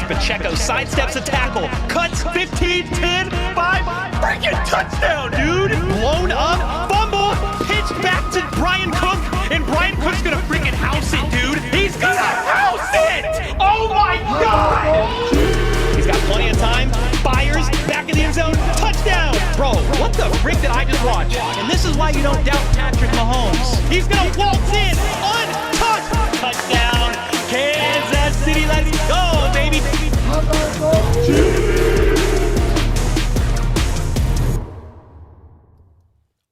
Pacheco sidesteps a tackle, cuts 15, 10, 5, freaking touchdown, dude! Blown up, fumble, pitch back to Brian Cook, and Brian Cook's gonna freaking house it, dude! He's gonna house it! Oh my God! He's got plenty of time, fires, back in the end zone, touchdown! Bro, what the frick did I just watch? And this is why you don't doubt Patrick Mahomes. He's gonna waltz in, untouched, touchdown, Kansas City, let's go, baby!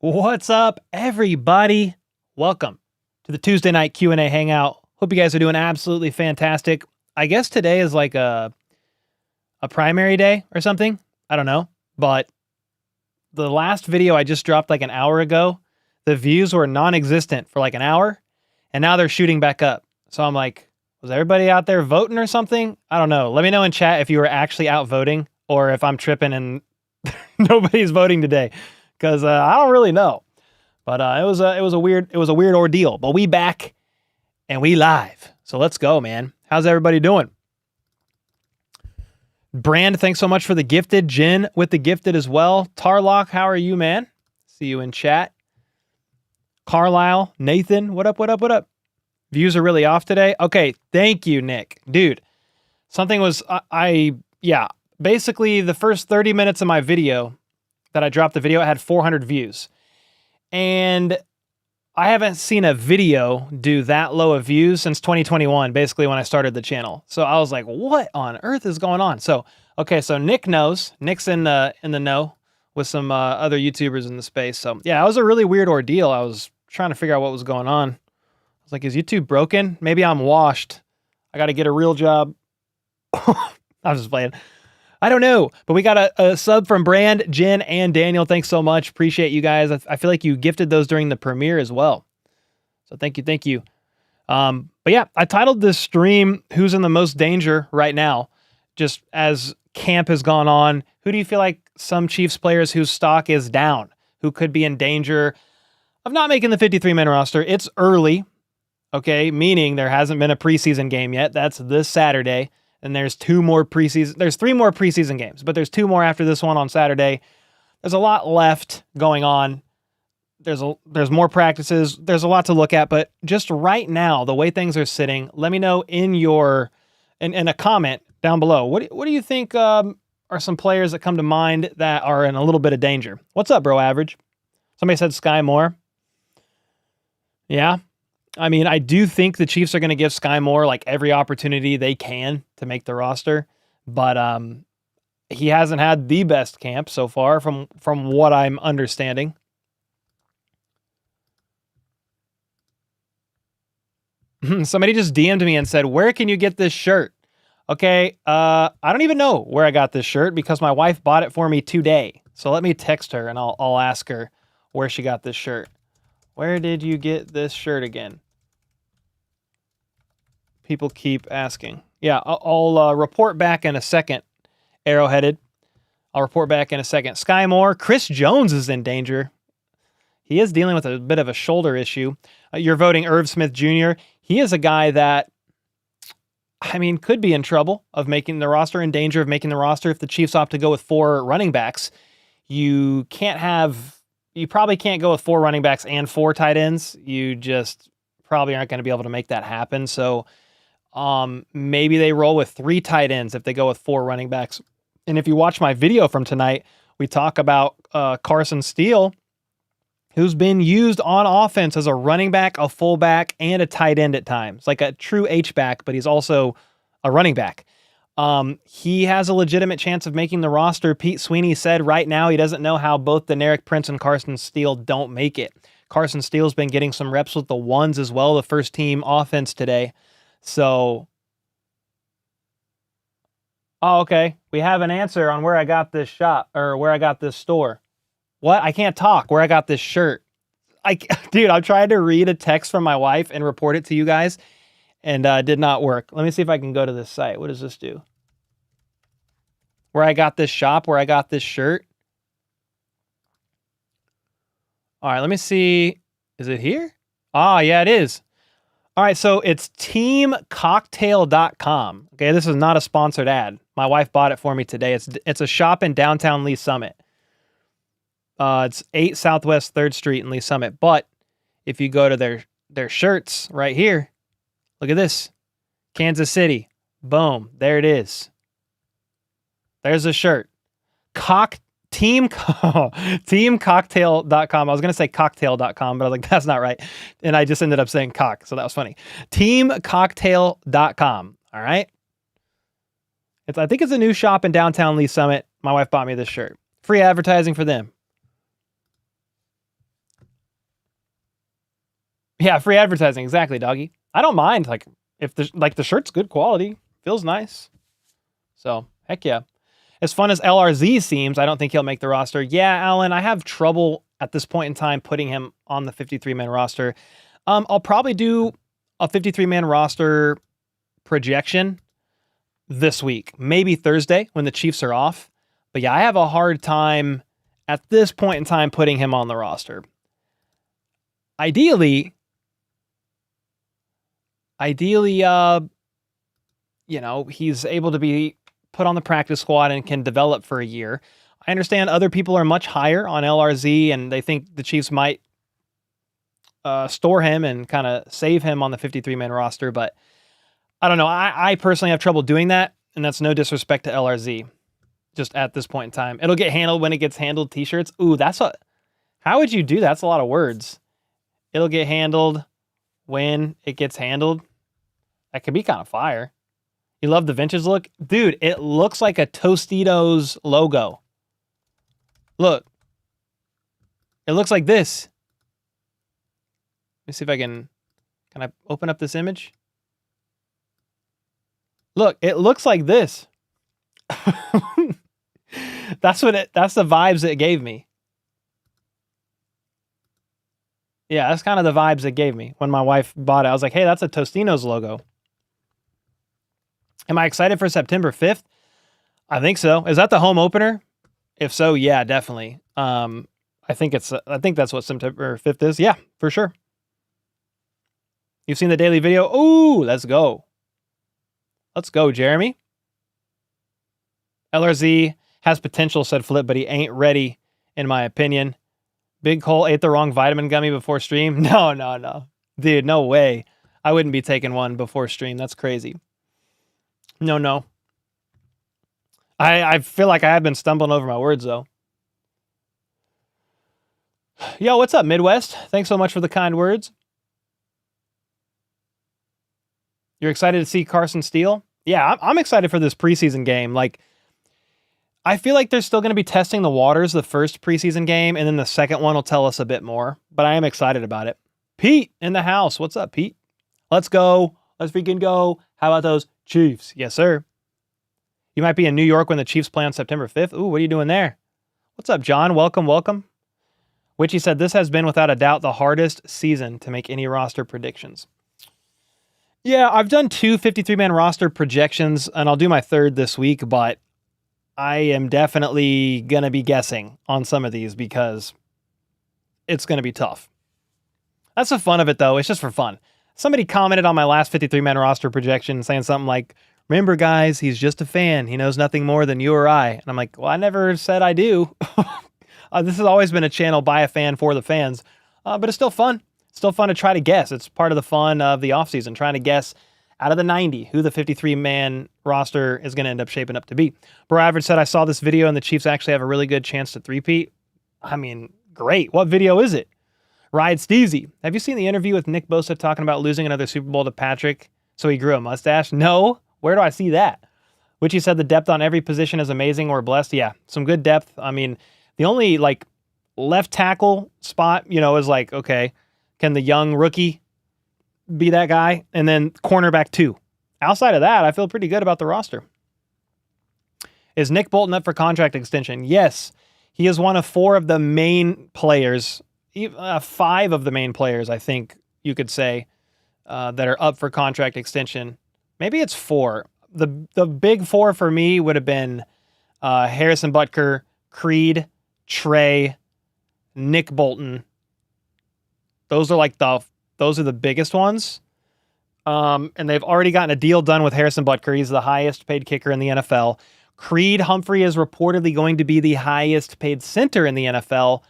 What's up, everybody? Welcome to the Tuesday night Q&A Hangout. Hope you guys are doing absolutely fantastic. I guess today is like a primary day or something. I don't know. But the last video I just dropped like an hour ago, the views were non-existent for like an hour, and now they're shooting back up. So I'm like, was everybody out there voting or something? I don't know. Let me know in chat if you were actually out voting or if I'm tripping and nobody's voting today, because I don't really know. But it was a weird ordeal. But we back and we live. So let's go, man. How's everybody doing? Brand, thanks so much for the gifted. Jen with the gifted as well. Tarlock, how are you, man? See you in chat. Carlisle, Nathan, what up, what up, what up? Views are really off today. Okay, thank you, Nick. Dude, something was, basically the first 30 minutes of my video that I dropped the video, I had 400 views. And I haven't seen a video do that low of views since 2021, basically when I started the channel. So I was like, what on earth is going on? So, okay, so Nick knows. Nick's in the know with some other YouTubers in the space. So yeah, it was a really weird ordeal. I was trying to figure out what was going on. I was like, is YouTube broken? Maybe I'm washed. I got to get a real job. I was just playing. I don't know, but we got a sub from Brand, Jen, and Daniel. Thanks so much. Appreciate you guys. I feel like you gifted those during the premiere as well. So thank you. But yeah, I titled this stream, Who's in the Most Danger Right Now? Just as camp has gone on, who do you feel like some Chiefs players whose stock is down, who could be in danger of not making the 53-man roster? It's early, okay, meaning there hasn't been a preseason game yet. That's this Saturday. And there's 3 more preseason games, but there's 2 more after this one on Saturday. There's a lot left going on. There's more practices. There's a lot to look at, but just right now, the way things are sitting, let me know in a comment down below. What do you think are some players that come to mind that are in a little bit of danger? What's up, bro? Average. Somebody said Sky Moore. Yeah. I mean, I do think the Chiefs are going to give Sky Moore like every opportunity they can to make the roster, but he hasn't had the best camp so far from what I'm understanding. Somebody just DM'd me and said, where can you get this shirt? Okay, I don't even know where I got this shirt because my wife bought it for me today. So let me text her and I'll ask her where she got this shirt. Where did you get this shirt again? People keep asking. Yeah, I'll report back in a second, Arrowheaded. I'll report back in a second. Sky Moore, Chris Jones is in danger. He is dealing with a bit of a shoulder issue. You're voting Irv Smith Jr. He is a guy that, I mean, could be in trouble of making the roster, in danger of making the roster if the Chiefs opt to go with 4 running backs. You probably can't go with 4 running backs and 4 tight ends. You just probably aren't going to be able to make that happen. So maybe they roll with 3 tight ends if they go with 4 running backs. And if you watch my video from tonight, we talk about Carson Steele, who's been used on offense as a running back, a fullback, and a tight end at times, like a true H-back, but he's also a running back. He has a legitimate chance of making the roster. Pete Sweeney said right now he doesn't know how both Deneric Prince and Carson Steele don't make it. Carson Steele's been getting some reps with the ones as well, the first team offense today. So, okay. We have an answer on where I got this shop or where I got this store. What? I can't talk. Where I got this shirt. Dude, I'm trying to read a text from my wife and report it to you guys, and did not work. Let me see if I can go to this site. What does this do? Where I got this shop, where I got this shirt. All right, let me see. Is it here? Ah, yeah, it is. All right, so it's teamcocktail.com. Okay, this is not a sponsored ad. My wife bought it for me today. It's a shop in downtown Lee Summit. It's 8 Southwest 3rd Street in Lee Summit. But if you go to their shirts right here, look at this. Kansas City. Boom. There it is. There's a shirt. Teamcocktail.com. I was going to say cocktail.com, but I was like, that's not right. And I just ended up saying cock. So that was funny. Teamcocktail.com. All right. I think it's a new shop in downtown Lee Summit. My wife bought me this shirt. Free advertising for them. Yeah, free advertising. Exactly, doggy. I don't mind. Like, if the shirt's good quality, feels nice. So, heck yeah. As fun as LRZ seems, I don't think he'll make the roster. Yeah, Alan, I have trouble at this point in time putting him on the 53-man roster. I'll probably do a 53-man roster projection this week. Maybe Thursday when the Chiefs are off. But yeah, I have a hard time at this point in time putting him on the roster. Ideally, he's able to be put on the practice squad and can develop for a year. I understand other people are much higher on LRZ and they think the Chiefs might store him and kind of save him on the 53-man roster, but I don't know. I personally have trouble doing that, and that's no disrespect to LRZ. Just at this point in time. It'll get handled when it gets handled, t-shirts. Ooh, how would you do that? That's a lot of words. It'll get handled when it gets handled. That could be kind of fire. You love the vintage look? Dude, it looks like a Tostitos logo. Look. It looks like this. Let me see if can I open up this image? Look, it looks like this. That's the vibes it gave me. Yeah, that's kind of the vibes it gave me when my wife bought it. I was like, hey, that's a Tostitos logo. Am I excited for September 5th? I think so. Is that the home opener? If so, yeah, definitely. I think that's what September 5th is. Yeah, for sure. You've seen the daily video? Ooh, let's go. Let's go, Jeremy. LRZ has potential, said Flip, but he ain't ready, in my opinion. Big Cole ate the wrong vitamin gummy before stream. No. Dude, no way. I wouldn't be taking one before stream. That's crazy. No. I feel like I have been stumbling over my words, though. Yo, what's up, Midwest? Thanks so much for the kind words. You're excited to see Carson Steele? Yeah, I'm excited for this preseason game. Like, I feel like they're still going to be testing the waters the first preseason game, and then the second one will tell us a bit more. But I am excited about it. Pete in the house. What's up, Pete? Let's go. Let's freaking go. How about those Chiefs? Yes, sir. You might be in New York when the Chiefs play on September 5th. Ooh, what are you doing there? What's up, John? Welcome. Witchy said, this has been without a doubt the hardest season to make any roster predictions. Yeah, I've done 2 53-man roster projections, and I'll do my third this week, but I am definitely going to be guessing on some of these because it's going to be tough. That's the fun of it, though. It's just for fun. Somebody commented on my last 53-man roster projection saying something like, remember, guys, he's just a fan. He knows nothing more than you or I. And I'm like, well, I never said I do. This has always been a channel by a fan for the fans, but it's still fun. It's still fun to try to guess. It's part of the fun of the offseason, trying to guess out of the 90 who the 53-man roster is going to end up shaping up to be. Bro Average said, I saw this video and the Chiefs actually have a really good chance to three-peat. I mean, great. What video is it? Ride Steezy. Have you seen the interview with Nick Bosa talking about losing another Super Bowl to Patrick so he grew a mustache? No. Where do I see that? Which he said the depth on every position is amazing. We're blessed. Yeah, some good depth. I mean, the only left tackle spot, is okay, can the young rookie be that guy? And then cornerback 2. Outside of that, I feel pretty good about the roster. Is Nick Bolton up for contract extension? Yes. He is one of 4 of the main players, 5 of the main players, I think you could say, that are up for contract extension. Maybe it's 4. The big 4 for me would have been Harrison Butker, Creed, Trey, Nick Bolton. Those are the biggest ones. And they've already gotten a deal done with Harrison Butker. He's the highest paid kicker in the NFL. Creed Humphrey is reportedly going to be the highest paid center in the NFL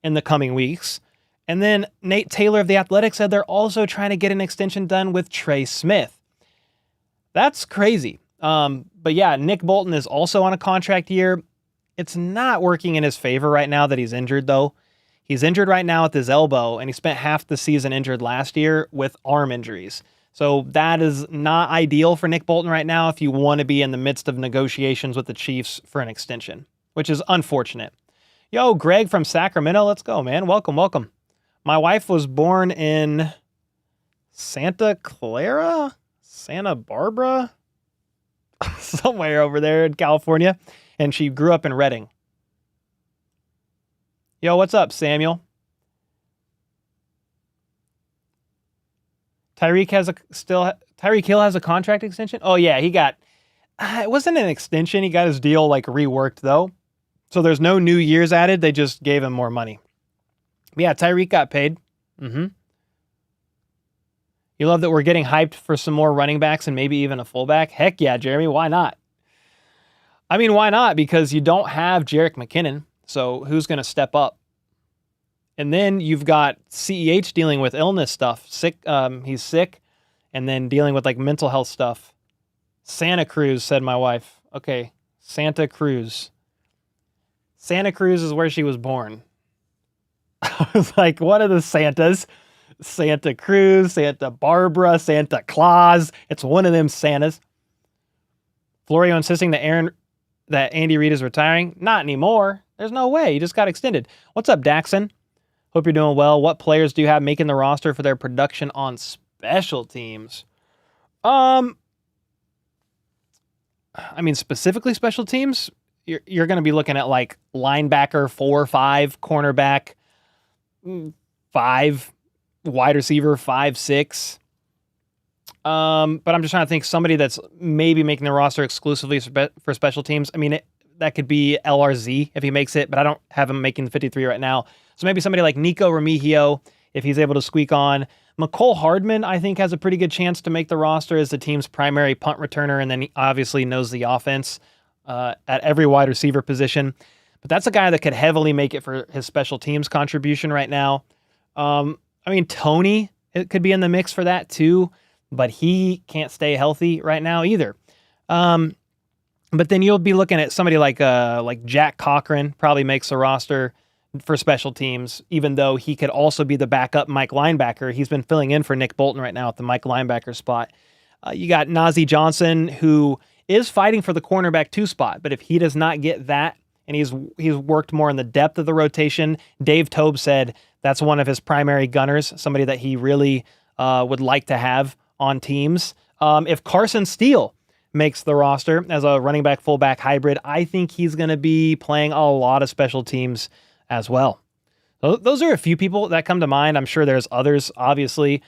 in the coming weeks. And then Nate Taylor of The Athletic said they're also trying to get an extension done with Trey Smith. That's crazy. But yeah, Nick Bolton is also on a contract year. It's not working in his favor right now that he's injured, though. He's injured right now with his elbow, and he spent half the season injured last year with arm injuries. So that is not ideal for Nick Bolton right now if you want to be in the midst of negotiations with the Chiefs for an extension, which is unfortunate. Yo, Greg from Sacramento, let's go, man. Welcome, welcome. My wife was born in Santa Clara? Santa Barbara? Somewhere over there in California, and she grew up in Redding. Yo, what's up, Samuel? Tyreek Hill has a contract extension? Oh yeah, he got it wasn't an extension, he got his deal like reworked though. So there's no new years added, they just gave him more money. But yeah, Tyreek got paid. You love that we're getting hyped for some more running backs and maybe even a fullback? Heck yeah, Jeremy, why not? I mean, why not? Because you don't have Jerick McKinnon, so who's going to step up? And then you've got CEH dealing with illness stuff. He's sick, and then dealing with like mental health stuff. Santa Cruz, said my wife. Okay, Santa Cruz. Santa Cruz is where she was born. I was like, what are the Santas? Santa Cruz, Santa Barbara, Santa Claus. It's one of them Santas. Florio insisting that Andy Reid is retiring. Not anymore. There's no way. He just got extended. What's up, Daxon? Hope you're doing well. What players do you have making the roster for their production on special teams? I mean, specifically special teams, you're going to be looking at like linebacker 4-5, cornerback 5, wide receiver 5-6. But I'm just trying to think somebody that's maybe making the roster exclusively for special teams. I mean, that could be LRZ if he makes it, but I don't have him making the 53 right now. So maybe somebody like Nico Remigio, if he's able to squeak on. McCole Hardman, I think, has a pretty good chance to make the roster as the team's primary punt returner, and then he obviously knows the offense at every wide receiver position. But that's a guy that could heavily make it for his special teams contribution right now. I mean, Toney, it could be in the mix for that too, but he can't stay healthy right now either. But then you'll be looking at somebody like Jack Cochran probably makes the roster for special teams, even though he could also be the backup Mike linebacker. He's been filling in for Nick Bolton right now at the Mike linebacker spot. You got Najee Johnson, who is fighting for the cornerback 2 spot, but if he does not get that, and he's worked more in the depth of the rotation, Dave Tobe said that's one of his primary gunners, somebody that he really would like to have on teams. If Carson Steele makes the roster as a running back fullback hybrid, I think he's going to be playing a lot of special teams as well. So those are a few people that come to mind. I'm sure there's others, obviously.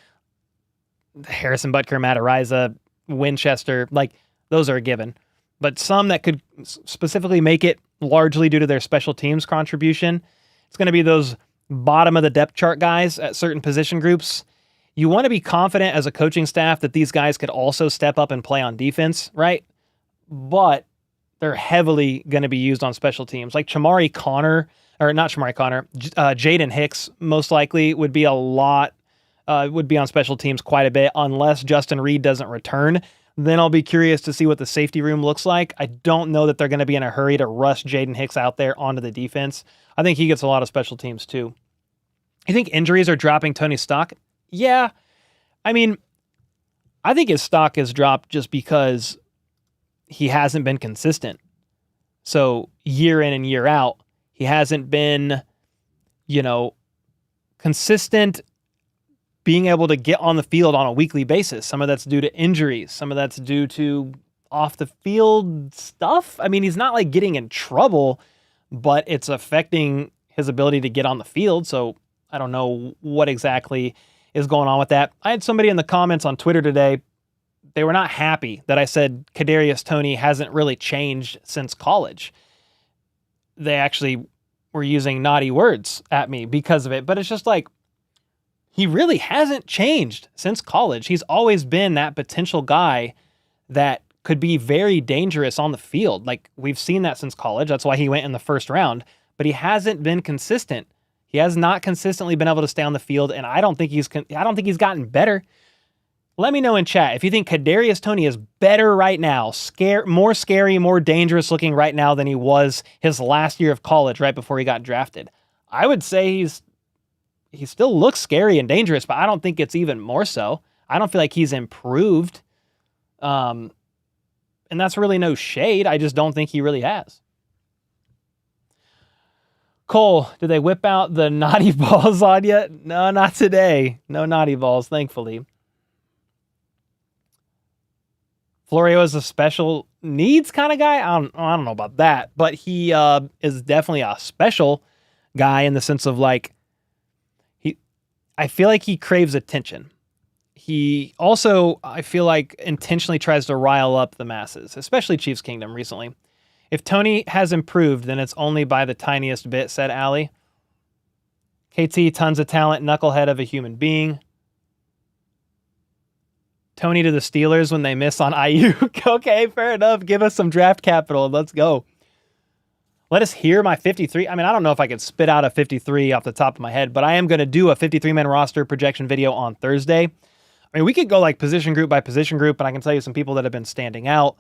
Harrison Butker, Matt Ariza, Winchester, like those are a given. But some that could specifically make it largely due to their special teams contribution, it's going to be those bottom of the depth chart guys at certain position groups. You want to be confident as a coaching staff that these guys could also step up and play on defense, right? But they're heavily going to be used on special teams. Like Jaden Hicks most likely would be on special teams quite a bit unless Justin Reed doesn't return. Then I'll be curious to see what the safety room looks like. I don't know that they're going to be in a hurry to rush Jaden Hicks out there onto the defense. I think he gets a lot of special teams too. You think injuries are dropping Toney's stock? Yeah. I mean, I think his stock has dropped just because he hasn't been consistent. So year in and year out, he hasn't been, consistent being able to get on the field on a weekly basis. Some of that's due to injuries. Some of that's due to off the field stuff. I mean, he's not like getting in trouble, but it's affecting his ability to get on the field. So I don't know what exactly is going on with that. I had somebody in the comments on Twitter today. They were not happy that I said Cadarius Toney hasn't really changed since college. They actually were using naughty words at me because of it. But it's just like, he really hasn't changed since college. He's always been that potential guy that could be very dangerous on the field. Like, we've seen that since college. That's why he went in the first round. But he hasn't been consistent. He has not consistently been able to stay on the field, and I don't think he's gotten better. Let me know in chat if you think Cadarius Toney is better right now, more scary, more dangerous looking right now than he was his last year of college right before he got drafted. I would say he still looks scary and dangerous, but I don't think it's even more so. I don't feel like he's improved. And that's really no shade. I just don't think he really has. Cole, did they whip out the naughty balls on you? No, not today. No naughty balls, thankfully. Florio is a special needs kind of guy. I don't know about that, but he is definitely a special guy in the sense of like, I feel like he craves attention. He also, I feel like, intentionally tries to rile up the masses, especially Chiefs Kingdom recently. If Toney has improved, then it's only by the tiniest bit, said Allie. KT, tons of talent, knucklehead of a human being. Toney to the Steelers when they miss on Ayuk. Okay, fair enough. Give us some draft capital. Let's go. Let us hear my 53. I mean, I don't know if I could spit out a 53 off the top of my head, but I am going to do a 53-man roster projection video on Thursday. I mean, we could go like position group by position group, and I can tell you some people that have been standing out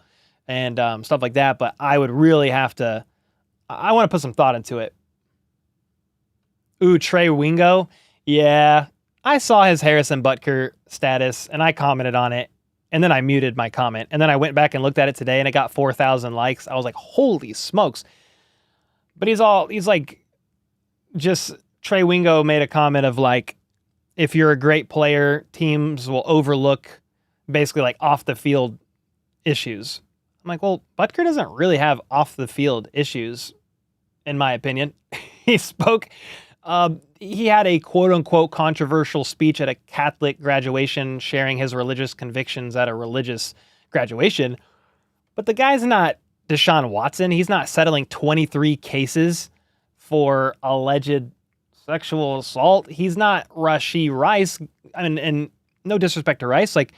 and stuff like that, but I would really have to, I want to put some thought into it. Ooh, Trey Wingo. Yeah, I saw his Harrison Butker status, and I commented on it, and then I muted my comment, and then I went back and looked at it today, and it got 4,000 likes. I was like, holy smokes. But he's like, just Trey Wingo made a comment of like, if you're a great player, teams will overlook basically like off the field issues. I'm like, well, Butker doesn't really have off the field issues, in my opinion. He spoke, he had a quote unquote controversial speech at a Catholic graduation, sharing his religious convictions at a religious graduation. But the guy's not Deshaun Watson. He's not settling 23 cases for alleged sexual assault. He's not Rashee Rice. And no disrespect to Rice. Like,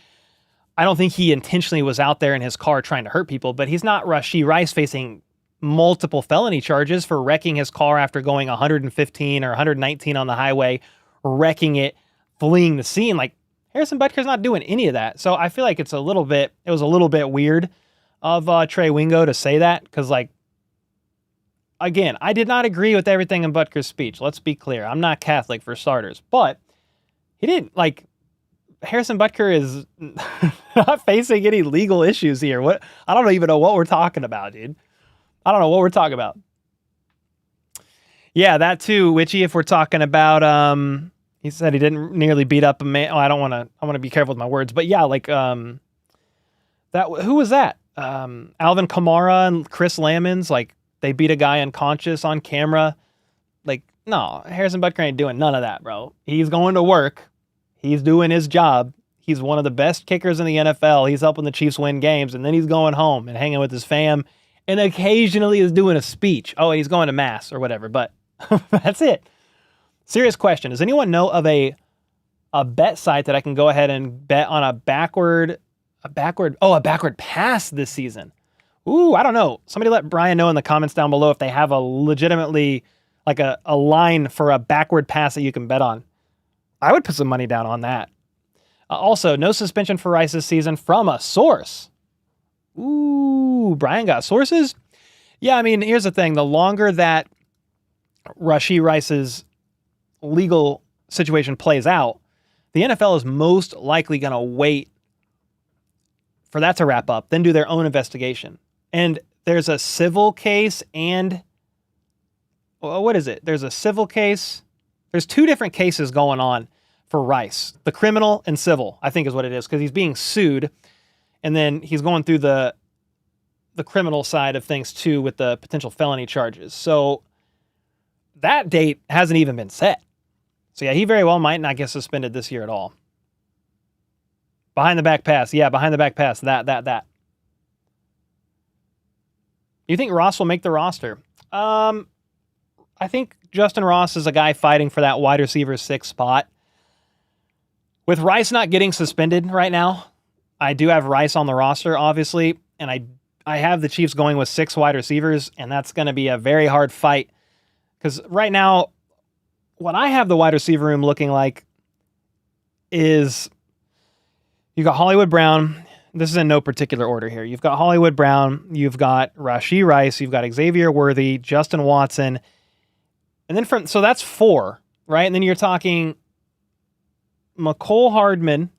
I don't think he intentionally was out there in his car trying to hurt people, but he's not Rashee Rice facing multiple felony charges for wrecking his car after going 115 or 119 on the highway, wrecking it, fleeing the scene. Like, Harrison Butker's not doing any of that. So I feel like it was a little bit weird of Trey Wingo to say that, because, like, again, I did not agree with everything in Butker's speech. Let's be clear. I'm not Catholic for starters, but he didn't, like, Harrison Butker is not facing any legal issues here. What? I don't even know what we're talking about, dude. I don't know what we're talking about. Yeah, that too, Witchy, if we're talking about, he said he didn't nearly beat up a man. Oh, I want to be careful with my words, but yeah, like, who was that? Alvin Kamara and Chris Lamons, like, they beat a guy unconscious on camera. Like, no, Harrison Butker ain't doing none of that, bro. He's going to work. He's doing his job. He's one of the best kickers in the NFL. He's helping the Chiefs win games, and then he's going home and hanging with his fam, and occasionally is doing a speech. Oh, he's going to mass or whatever, but that's it. Serious question. Does anyone know of a bet site that I can go ahead and bet on a backward pass this season? Ooh, I don't know. Somebody let Brian know in the comments down below if they have a legitimately, like a line for a backward pass that you can bet on. I would put some money down on that. Also, no suspension for Rice this season from a source. Ooh, Brian got sources? Yeah, I mean, here's the thing. The longer that Rashee Rice's legal situation plays out, the NFL is most likely going to wait for that to wrap up, then do their own investigation. And there's a civil case and, well, what is it? There's a civil case. There's two different cases going on for Rice. The criminal and civil, I think is what it is, because he's being sued. And then he's going through the criminal side of things too with the potential felony charges. So that date hasn't even been set. So yeah, he very well might not get suspended this year at all. Behind the back pass. Yeah, behind the back pass. That. You think Ross will make the roster? I think Justin Ross is a guy fighting for that wide receiver 6 spot. With Rice not getting suspended right now, I do have Rice on the roster, obviously, and I have the Chiefs going with 6 wide receivers, and that's going to be a very hard fight because right now, what I have the wide receiver room looking like is you got Hollywood Brown. This is in no particular order here. You've got Hollywood Brown, you've got Rashee Rice, you've got Xavier Worthy, Justin Watson, and then so that's 4, right? And then you're talking McCole Hardman,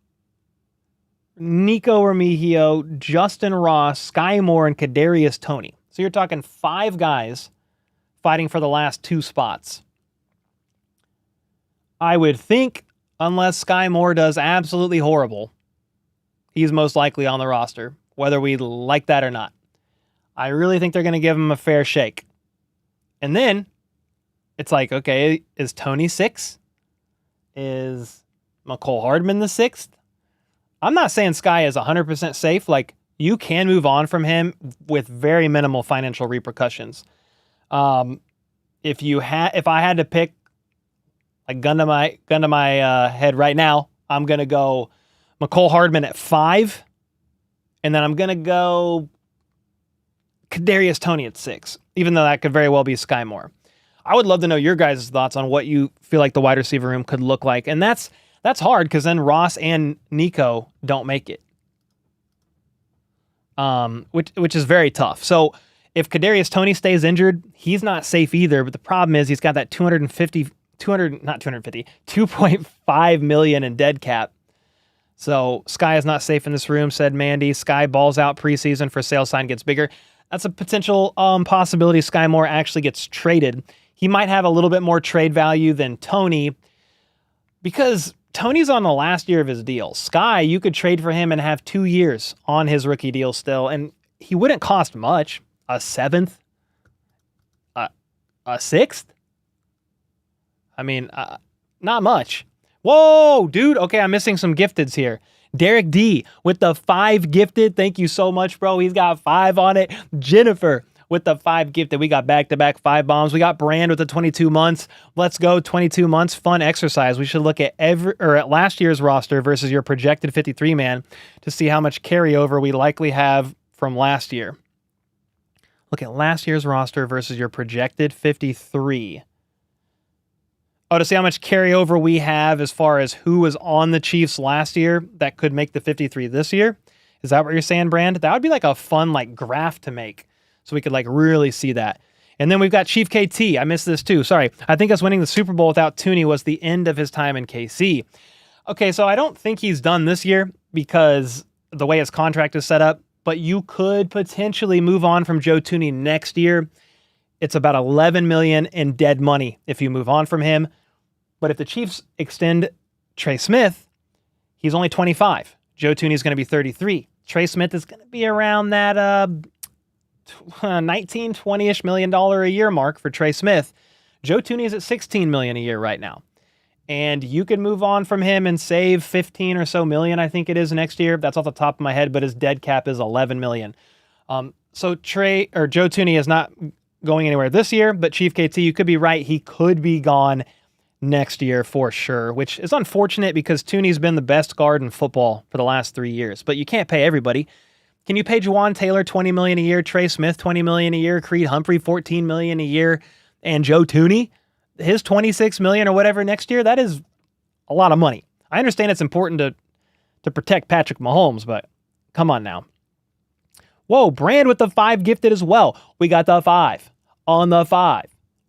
Nico Remigio, Justin Ross, Sky Moore, and Cadarius Toney. So you're talking 5 guys fighting for the last 2 spots. I would think, unless Sky Moore does absolutely horrible, he's most likely on the roster, whether we like that or not. I really think they're going to give him a fair shake. And then it's like, okay, is Toney 6? Is McCole Hardman the 6th? I'm not saying Sky is 100% safe. Like, you can move on from him with very minimal financial repercussions. If I had to pick, like, gun to my head right now, I'm gonna go McCole Hardman at 5, and then I'm gonna go Cadarius Toney at 6, even though that could very well be Sky Moore. I would love to know your guys' thoughts on what you feel like the wide receiver room could look like, and that's hard because then Ross and Nico don't make it, which is very tough. So if Cadarius Toney stays injured, he's not safe either. But the problem is he's got that 2.5 million in dead cap. So Sky is not safe in this room, said Mandy. Sky balls out preseason for sale sign gets bigger. That's a potential possibility. Sky Moore actually gets traded. He might have a little bit more trade value than Toney because Toney's on the last year of his deal. Sky, you could trade for him and have 2 years on his rookie deal still, and he wouldn't cost much. A 7th? A 6th? I mean, not much. Whoa, dude. Okay, I'm missing some gifteds here. Derek D with the 5 gifted. Thank you so much, bro. He's got 5 on it. Jennifer with the 5 gifted. We got back-to-back 5 bombs. We got Brand with the 22 months. Let's go, 22 months. Fun exercise. We should look at at last year's roster versus your projected 53-man to see how much carryover we likely have from last year. Look at last year's roster versus your projected 53. Oh, to see how much carryover we have as far as who was on the Chiefs last year that could make the 53 this year. Is that what you're saying, Brand? That would be like a fun graph to make so we could really see that. And then we've got Chief KT. I missed this too. Sorry. I think us winning the Super Bowl without Toney was the end of his time in KC. Okay, so I don't think he's done this year because the way his contract is set up, but you could potentially move on from Joe Toney next year. It's about $11 million in dead money if you move on from him. But if the Chiefs extend Trey Smith, he's only 25. Joe Toney is going to be 33. Trey Smith is going to be around that 19, 20-ish million dollar a year mark for Trey Smith. Joe Toney is at 16 million a year right now. And you can move on from him and save 15 or so million, I think it is next year. That's off the top of my head, but his dead cap is 11 million. So Joe Toney is not going anywhere this year, but Chief KT, you could be right. He could be gone next year for sure, which is unfortunate because Toney's been the best guard in football for the last 3 years, but you can't pay everybody. Can you pay Juwan Taylor $20 million a year, Trey Smith $20 million a year, Creed Humphrey $14 million a year, and Joe Toney, his $26 million or whatever next year? That is a lot of money. I understand it's important to protect Patrick Mahomes, but come on now. Whoa, Brand with the 5 gifted as well. We got the 5 on the 5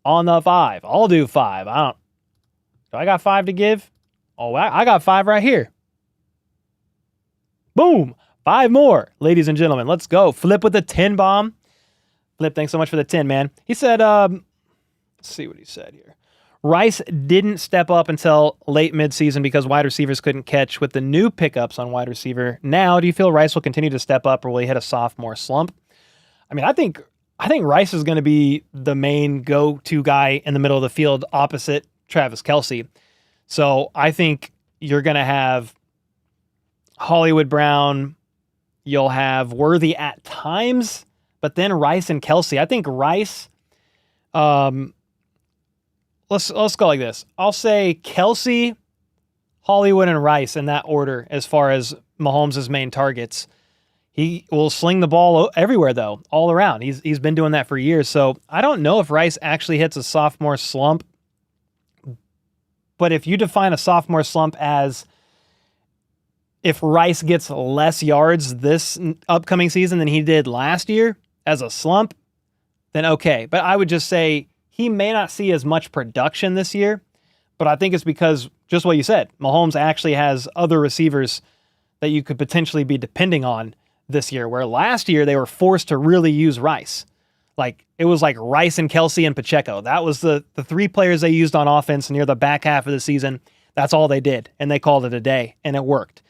on the 5. I'll do 5. Do I got 5 to give? Oh, I got 5 right here. Boom. 5 more, ladies and gentlemen. Let's go. Flip with the 10 bomb. Flip, thanks so much for the 10, man. He said, let's see what he said here. Rice didn't step up until late midseason because wide receivers couldn't catch with the new pickups on wide receiver. Now, do you feel Rice will continue to step up or will he hit a sophomore slump? I mean, I think Rice is going to be the main go-to guy in the middle of the field opposite Travis Kelce. So I think you're going to have Hollywood Brown. You'll have Worthy at times, but then Rice and Kelce. I think Rice, let's go like this. I'll say Kelce, Hollywood and Rice in that order as far as Mahomes' main targets. He will sling the ball everywhere, though, all around. He's been doing that for years. So I don't know if Rice actually hits a sophomore slump. But if you define a sophomore slump as if Rice gets less yards this upcoming season than he did last year as a slump, then okay. But I would just say he may not see as much production this year. But I think it's because, just what you said, Mahomes actually has other receivers that you could potentially be depending on this year, where last year they were forced to really use Rice. Like, it was like Rice and Kelsey and Pacheco. That was the three players they used on offense near the back half of the season. That's all they did, and they called it a day, and it worked.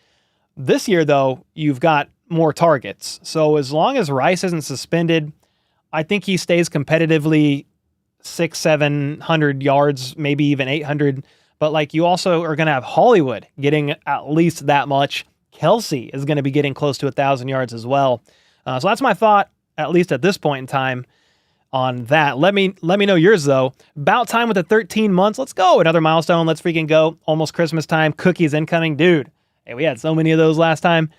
This year, though, you've got more targets. So as long as Rice isn't suspended, I think he stays competitively 600-700 yards, maybe even 800. But like, you also are going to have Hollywood getting at least that much. Kelsey is going to be getting close to 1,000 yards as well. So that's my thought, at least at this point in time, on that. Let me know yours, though. About time with the 13 months. Let's go. Another milestone. Let's freaking go. Almost Christmas time. Cookies incoming. Dude, hey, we had so many of those last time.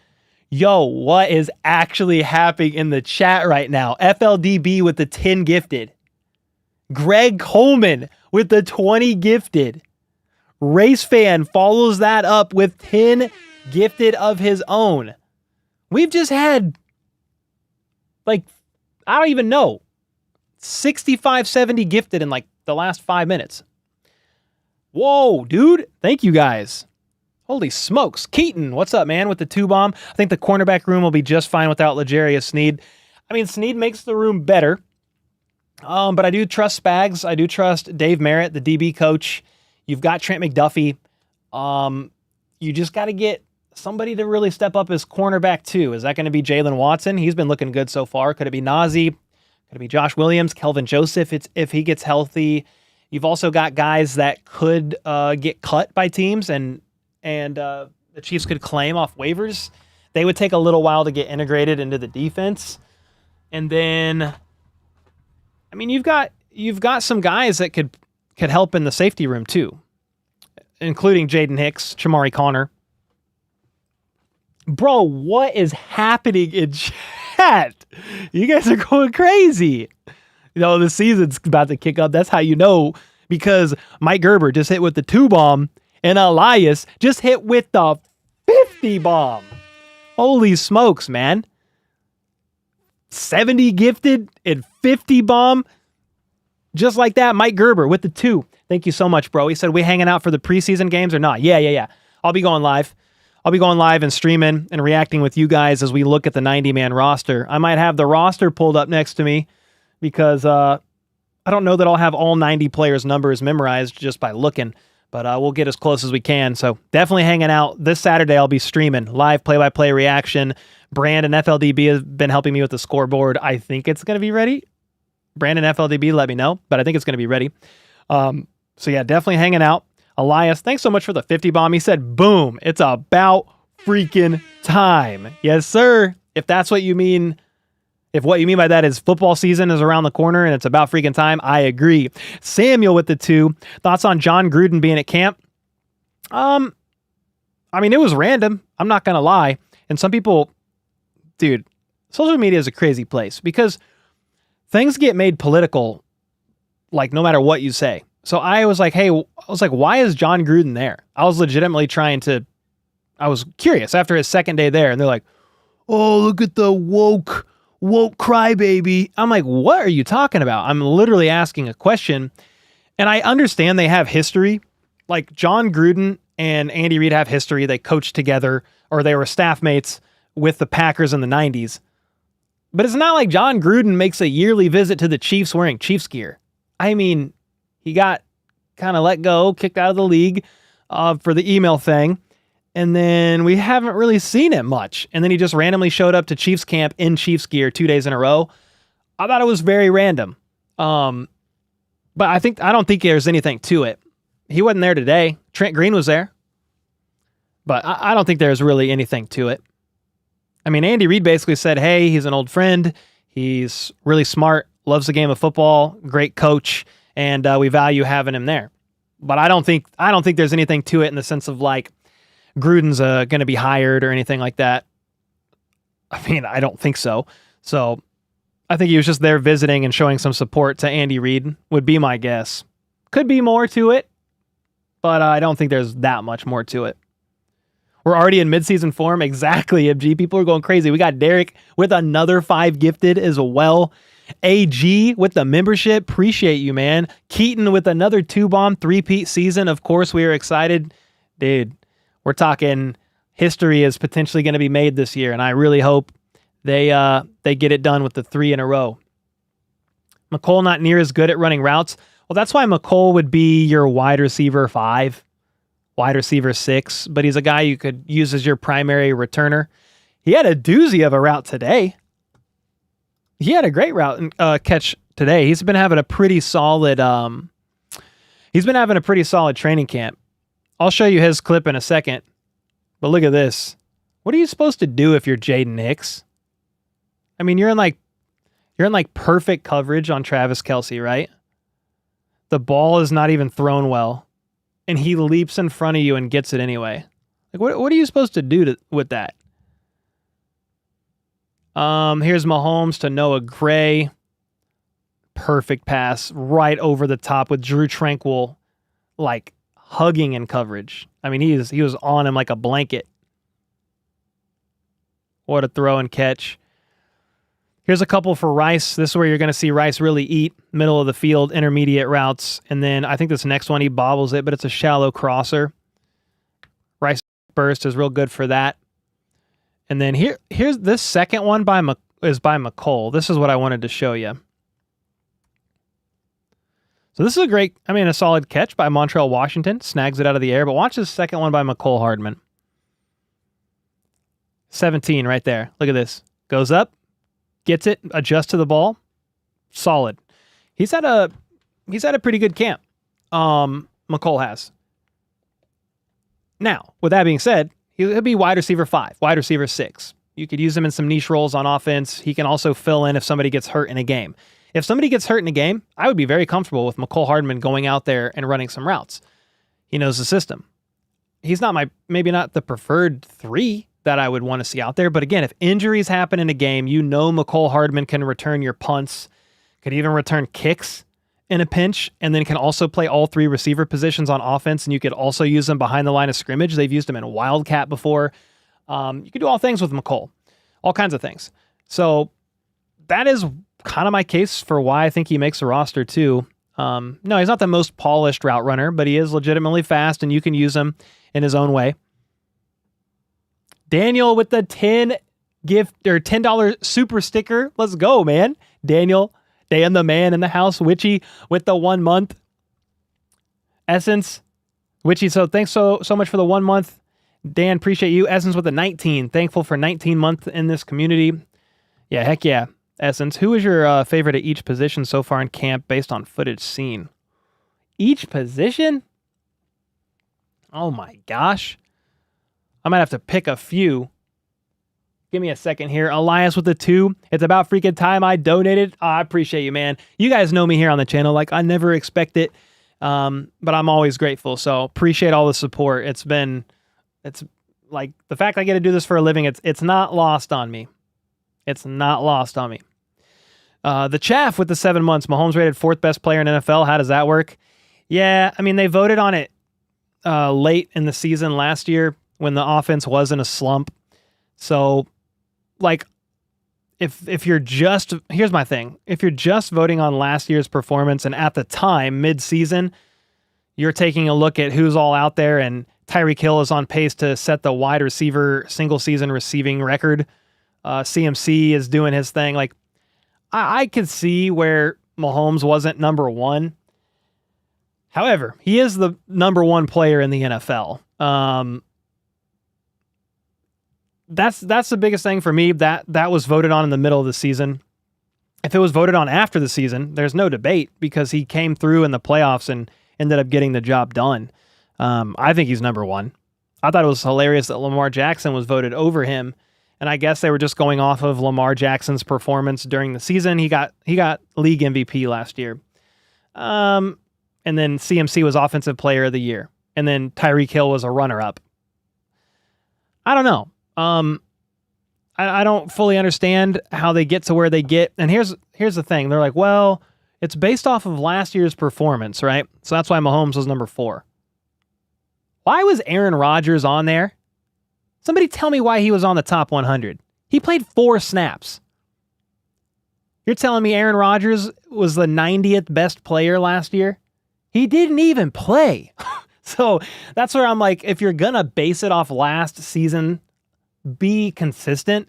Yo, what is actually happening in the chat right now? FLDB with the 10 gifted. Greg Coleman with the 20 gifted. Race Fan follows that up with 10 gifted of his own. We've just had, like, I don't even know, 65, 70 gifted in like the last 5 minutes. Whoa, dude. Thank you guys. Holy smokes. Keaton, what's up, man, with the 2-bomb? I think the cornerback room will be just fine without L'Jarius Sneed. I mean, Sneed makes the room better. But I do trust Spags. I do trust Dave Merritt, the DB coach. You've got Trent McDuffie. You just got to get somebody to really step up as cornerback too. Is that going to be Jalen Watson? He's been looking good so far. Could it be Najee? Could it be Josh Williams, Kelvin Joseph if he gets healthy? You've also got guys that could get cut by teams and the Chiefs could claim off waivers. They would take a little while to get integrated into the defense. And then, I mean, you've got some guys that could help in the safety room too, including Jaden Hicks, Shamari Connor. Bro, what is happening in chat? You guys are going crazy. You know, the season's about to kick up. That's how you know, because Mike Gerber just hit with the 2-bomb and Elias just hit with the 50-bomb. Holy smokes, man. 70 gifted and 50-bomb. Just like that, Mike Gerber with the 2. Thank you so much, bro. He said, we hanging out for the preseason games or not? Yeah. I'll be going live. I'll be going live and streaming and reacting with you guys as we look at the 90-man roster. I might have the roster pulled up next to me because I don't know that I'll have all 90 players' numbers memorized just by looking, but we'll get as close as we can. So definitely hanging out. This Saturday, I'll be streaming live play-by-play reaction. Brandon FLDB has been helping me with the scoreboard. I think it's going to be ready. Brandon FLDB, let me know, but I think it's going to be ready. So yeah, definitely hanging out. Elias, thanks so much for the 50-bomb. He said, boom, it's about freaking time. Yes, sir. If that's what you mean, if what you mean by that is football season is around the corner and it's about freaking time, I agree. Samuel with the 2. Thoughts on John Gruden being at camp? I mean, it was random. I'm not going to lie. And some people, dude, social media is a crazy place because things get made political, like no matter what you say. So I was like, why is John Gruden there? I was legitimately I was curious after his second day there. And they're like, oh, look at the woke crybaby. I'm like, what are you talking about? I'm literally asking a question. And I understand they have history. Like John Gruden and Andy Reid have history. They coached together or they were staff mates with the Packers in the 90s. But it's not like John Gruden makes a yearly visit to the Chiefs wearing Chiefs gear. I mean, he got kind of let go, kicked out of the league for the email thing. And then we haven't really seen it much. And then he just randomly showed up to Chiefs camp in Chiefs gear 2 days in a row. I thought it was very random. But I don't think there's anything to it. He wasn't there today. Trent Green was there. But I don't think there's really anything to it. I mean, Andy Reid basically said, hey, he's an old friend. He's really smart, loves the game of football, great coach, and we value having him there. But I don't think there's anything to it in the sense of like, Gruden's going to be hired or anything like that. I mean, I don't think so. So I think he was just there visiting and showing some support to Andy Reid would be my guess. Could be more to it, but I don't think there's that much more to it. We're already in midseason form. Exactly, MG. People are going crazy. We got Derek with another 5 gifted as well. AG with the membership. Appreciate you, man. Keaton with another 2-bomb 3-peat season. Of course, we are excited. Dude, we're talking history is potentially going to be made this year, and I really hope they get it done with the 3 in a row. McCole not near as good at running routes. Well, that's why McCole would be your wide receiver 5, wide receiver 6, but he's a guy you could use as your primary returner. He had a doozy of a route today. He had a great route catch today. He's been having a pretty solid training camp. I'll show you his clip in a second. But look at this. What are you supposed to do if you're Jaden Hicks? I mean, you're in like perfect coverage on Travis Kelce, right? The ball is not even thrown well, and he leaps in front of you and gets it anyway. Like, what are you supposed to do with that? Here's Mahomes to Noah Gray. Perfect pass right over the top with Drew Tranquil, like hugging in coverage. I mean, he was on him like a blanket. What a throw and catch. Here's a couple for Rice. This is where you're going to see Rice really eat. Middle of the field, intermediate routes. And then I think this next one, he bobbles it, but it's a shallow crosser. Rice burst is real good for that. And then here's this second one is by McCole. This is what I wanted to show you. So this is a solid catch by Montreal Washington. Snags it out of the air, but watch this second one by McCole Hardman. 17 right there. Look at this. Goes up, gets it, adjusts to the ball. Solid. He's had a pretty good camp. McCole has. Now, with that being said, he'll be wide receiver 5, wide receiver 6. You could use him in some niche roles on offense. He can also fill in if somebody gets hurt in a game. If somebody gets hurt in a game, I would be very comfortable with McCole Hardman going out there and running some routes. He knows the system. He's maybe not the preferred 3 that I would want to see out there. But again, if injuries happen in a game, McCole Hardman can return your punts, could even return kicks in a pinch, and then can also play all 3 receiver positions on offense, and you could also use them behind the line of scrimmage. They've used him in Wildcat before. You could do all things with McCole, all kinds of things. So that is kind of my case for why I think he makes the roster too. No, he's not the most polished route runner, but he is legitimately fast, and you can use him in his own way. Daniel with the $10 super sticker. Let's go, man. Daniel, Dan the man in the house. Witchy with the 1 month. Essence. Witchy, so thanks so much for the 1 month. Dan, appreciate you. Essence with the 19. Thankful for 19 months in this community. Yeah, heck yeah. Essence, who is your favorite at each position so far in camp based on footage seen? Each position? Oh my gosh. I might have to pick a few. Give me a second here. Elias with the 2. It's about freaking time I donated. Oh, I appreciate you, man. You guys know me here on the channel. Like, I never expect it, but I'm always grateful. So appreciate all the support. It's like the fact I get to do this for a living. It's not lost on me. It's not lost on me. The Chaff with the 7 months. Mahomes rated 4th best player in NFL. How does that work? Yeah, I mean, they voted on it late in the season last year when the offense was in a slump. So, like, if you're just, here's my thing. If you're just voting on last year's performance and at the time, mid-season, you're taking a look at who's all out there, and Tyreek Hill is on pace to set the wide receiver single-season receiving record. CMC is doing his thing. Like, I could see where Mahomes wasn't number 1. However, he is the number 1 player in the NFL. That's the biggest thing for me. That was voted on in the middle of the season. If it was voted on after the season, there's no debate because he came through in the playoffs and ended up getting the job done. I think he's number 1. I thought it was hilarious that Lamar Jackson was voted over him. And I guess they were just going off of Lamar Jackson's performance during the season. He got league MVP last year. And then CMC was offensive player of the year. And then Tyreek Hill was a runner-up. I don't know. I don't fully understand how they get to where they get. And here's the thing. They're like, well, it's based off of last year's performance, right? So that's why Mahomes was number 4. Why was Aaron Rodgers on there? Somebody tell me why he was on the top 100. He played 4 snaps. You're telling me Aaron Rodgers was the 90th best player last year? He didn't even play. So that's where I'm like, if you're going to base it off last season, be consistent.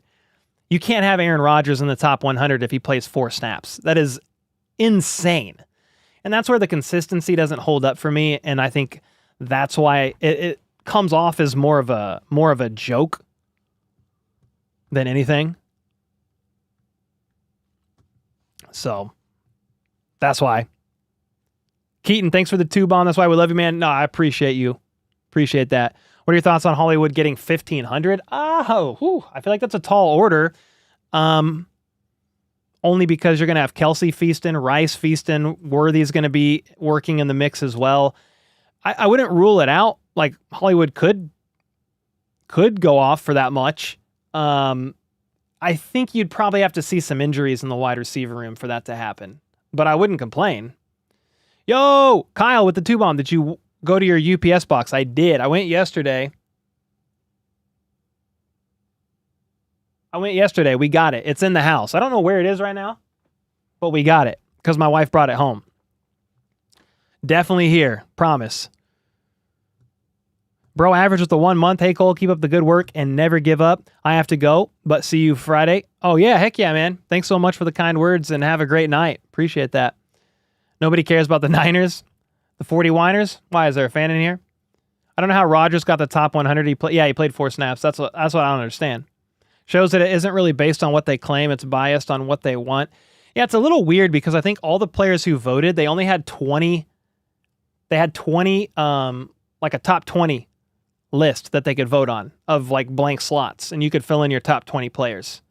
You can't have Aaron Rodgers in the top 100 if he plays 4 snaps. That is insane. And that's where the consistency doesn't hold up for me. And I think that's why it comes off as more of a joke than anything. So that's why. Keaton, thanks for the 2 bomb. That's why we love you, man. No, I appreciate you. Appreciate that. What are your thoughts on Hollywood getting 1,500? Oh, I feel like that's a tall order. Only because you're going to have Kelsey feasting, Rice feasting, Worthy's going to be working in the mix as well. I wouldn't rule it out. Like, Hollywood could go off for that much. I think you'd probably have to see some injuries in the wide receiver room for that to happen. But I wouldn't complain. Yo, Kyle with the 2 bomb. Did you go to your UPS box? I did. I went yesterday. We got it. It's in the house. I don't know where it is right now, but we got it because my wife brought it home. Definitely here. Promise. Bro, average with the 1 month. Hey, Cole, keep up the good work and never give up. I have to go, but see you Friday. Oh, yeah. Heck yeah, man. Thanks so much for the kind words and have a great night. Appreciate that. Nobody cares about the Niners. The 40 Winers. Why, is there a fan in here? I don't know how Rodgers got the top 100. He played 4 snaps. That's what I don't understand. Shows that it isn't really based on what they claim. It's biased on what they want. Yeah, it's a little weird because I think all the players who voted, they only had 20. They had 20, like a top 20 list that they could vote on of like blank slots, and you could fill in your top 20 players.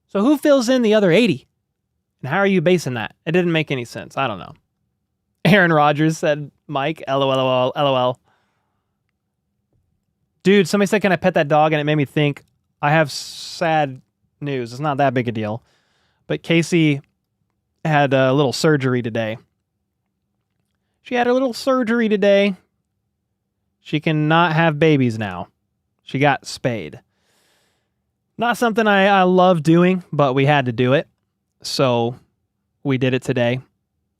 So who fills in the other 80? And how are you basing that? It didn't make any sense. I don't know. Aaron Rodgers said, Mike, LOL. Dude, somebody said, can I pet that dog? And it made me think, I have sad news. It's not that big a deal. But Casey had a little surgery today. She had a little surgery today. She cannot have babies now. She got spayed. Not something I love doing, but we had to do it. So we did it today.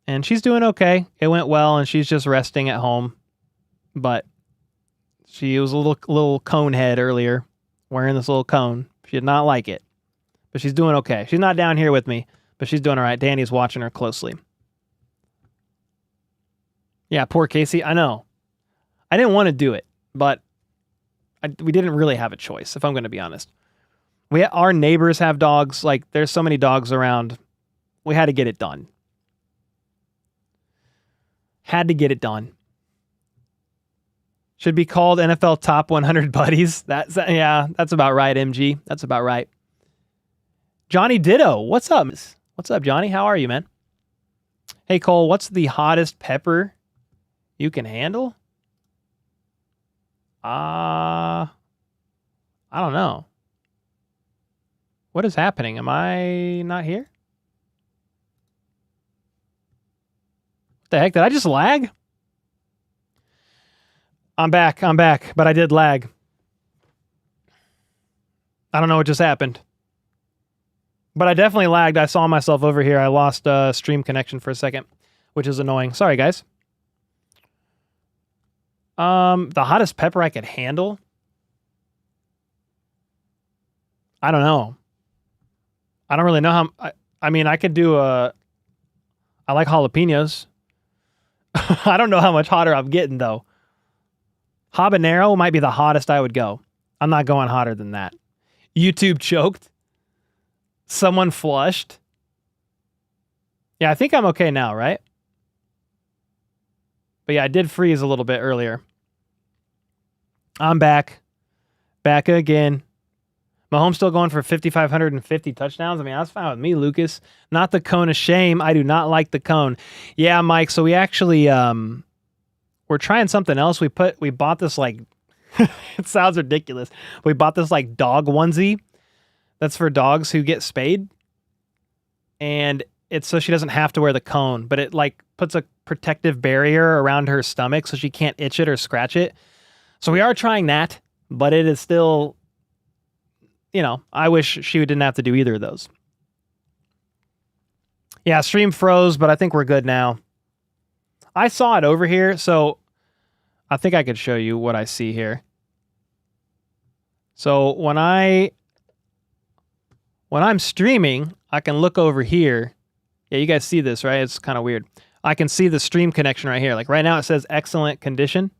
And she's doing okay. It went well, and she's just resting at home. But she was a little cone head earlier, wearing this little cone. She did not like it. But she's doing okay. She's not down here with me, but she's doing all right. Danny's watching her closely. Yeah, poor Casey. I know. I didn't want to do it, but we didn't really have a choice, if I'm going to be honest. Our neighbors have dogs. Like, there's so many dogs around. We had to get it done. Had to get it done. Should be called NFL Top 100 Buddies. That's about right, MG. That's about right. Johnny Ditto, what's up? What's up, Johnny? How are you, man? Hey, Cole, what's the hottest pepper you can handle? I don't know. What is happening? Am I not here? What the heck? Did I just lag? I'm back, but I did lag. I don't know what just happened. But I definitely lagged. I saw myself over here. I lost stream connection for a second, which is annoying. Sorry, guys. The hottest pepper I could handle? I don't know. I don't really know how... I mean, I could do I like jalapenos. I don't know how much hotter I'm getting, though. Habanero might be the hottest I would go. I'm not going hotter than that. YouTube choked. Someone flushed. Yeah, I think I'm okay now, right? But yeah, I did freeze a little bit earlier. I'm back. Back again. Mahomes still going for 5,550 touchdowns. I mean, that's fine with me, Lucas. Not the cone of shame. I do not like the cone. Yeah, Mike, so we actually... we're trying something else. We bought this like It sounds ridiculous. We bought this like dog onesie that's for dogs who get spayed. And it's so she doesn't have to wear the cone, but it like puts a protective barrier around her stomach so she can't itch it or scratch it. So we are trying that, but it is still, I wish she didn't have to do either of those. Yeah, stream froze, but I think we're good now. I saw it over here, so I think I could show you what I see here. So when I'm streaming, I can look over here. Yeah, you guys see this, right? It's kind of weird. I can see the stream connection right here. Like right now it says excellent condition.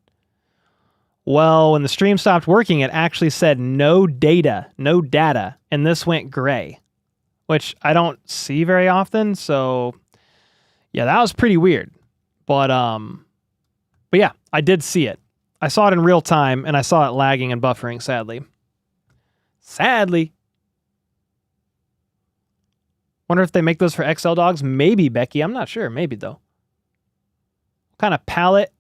Well, when the stream stopped working, it actually said no data, and this went gray, which I don't see very often. So yeah, that was pretty weird. But yeah, I did see it. I saw it in real time, and I saw it lagging and buffering, sadly. Wonder if they make those for XL dogs? Maybe, Becky. I'm not sure. Maybe, though. What kind of palate?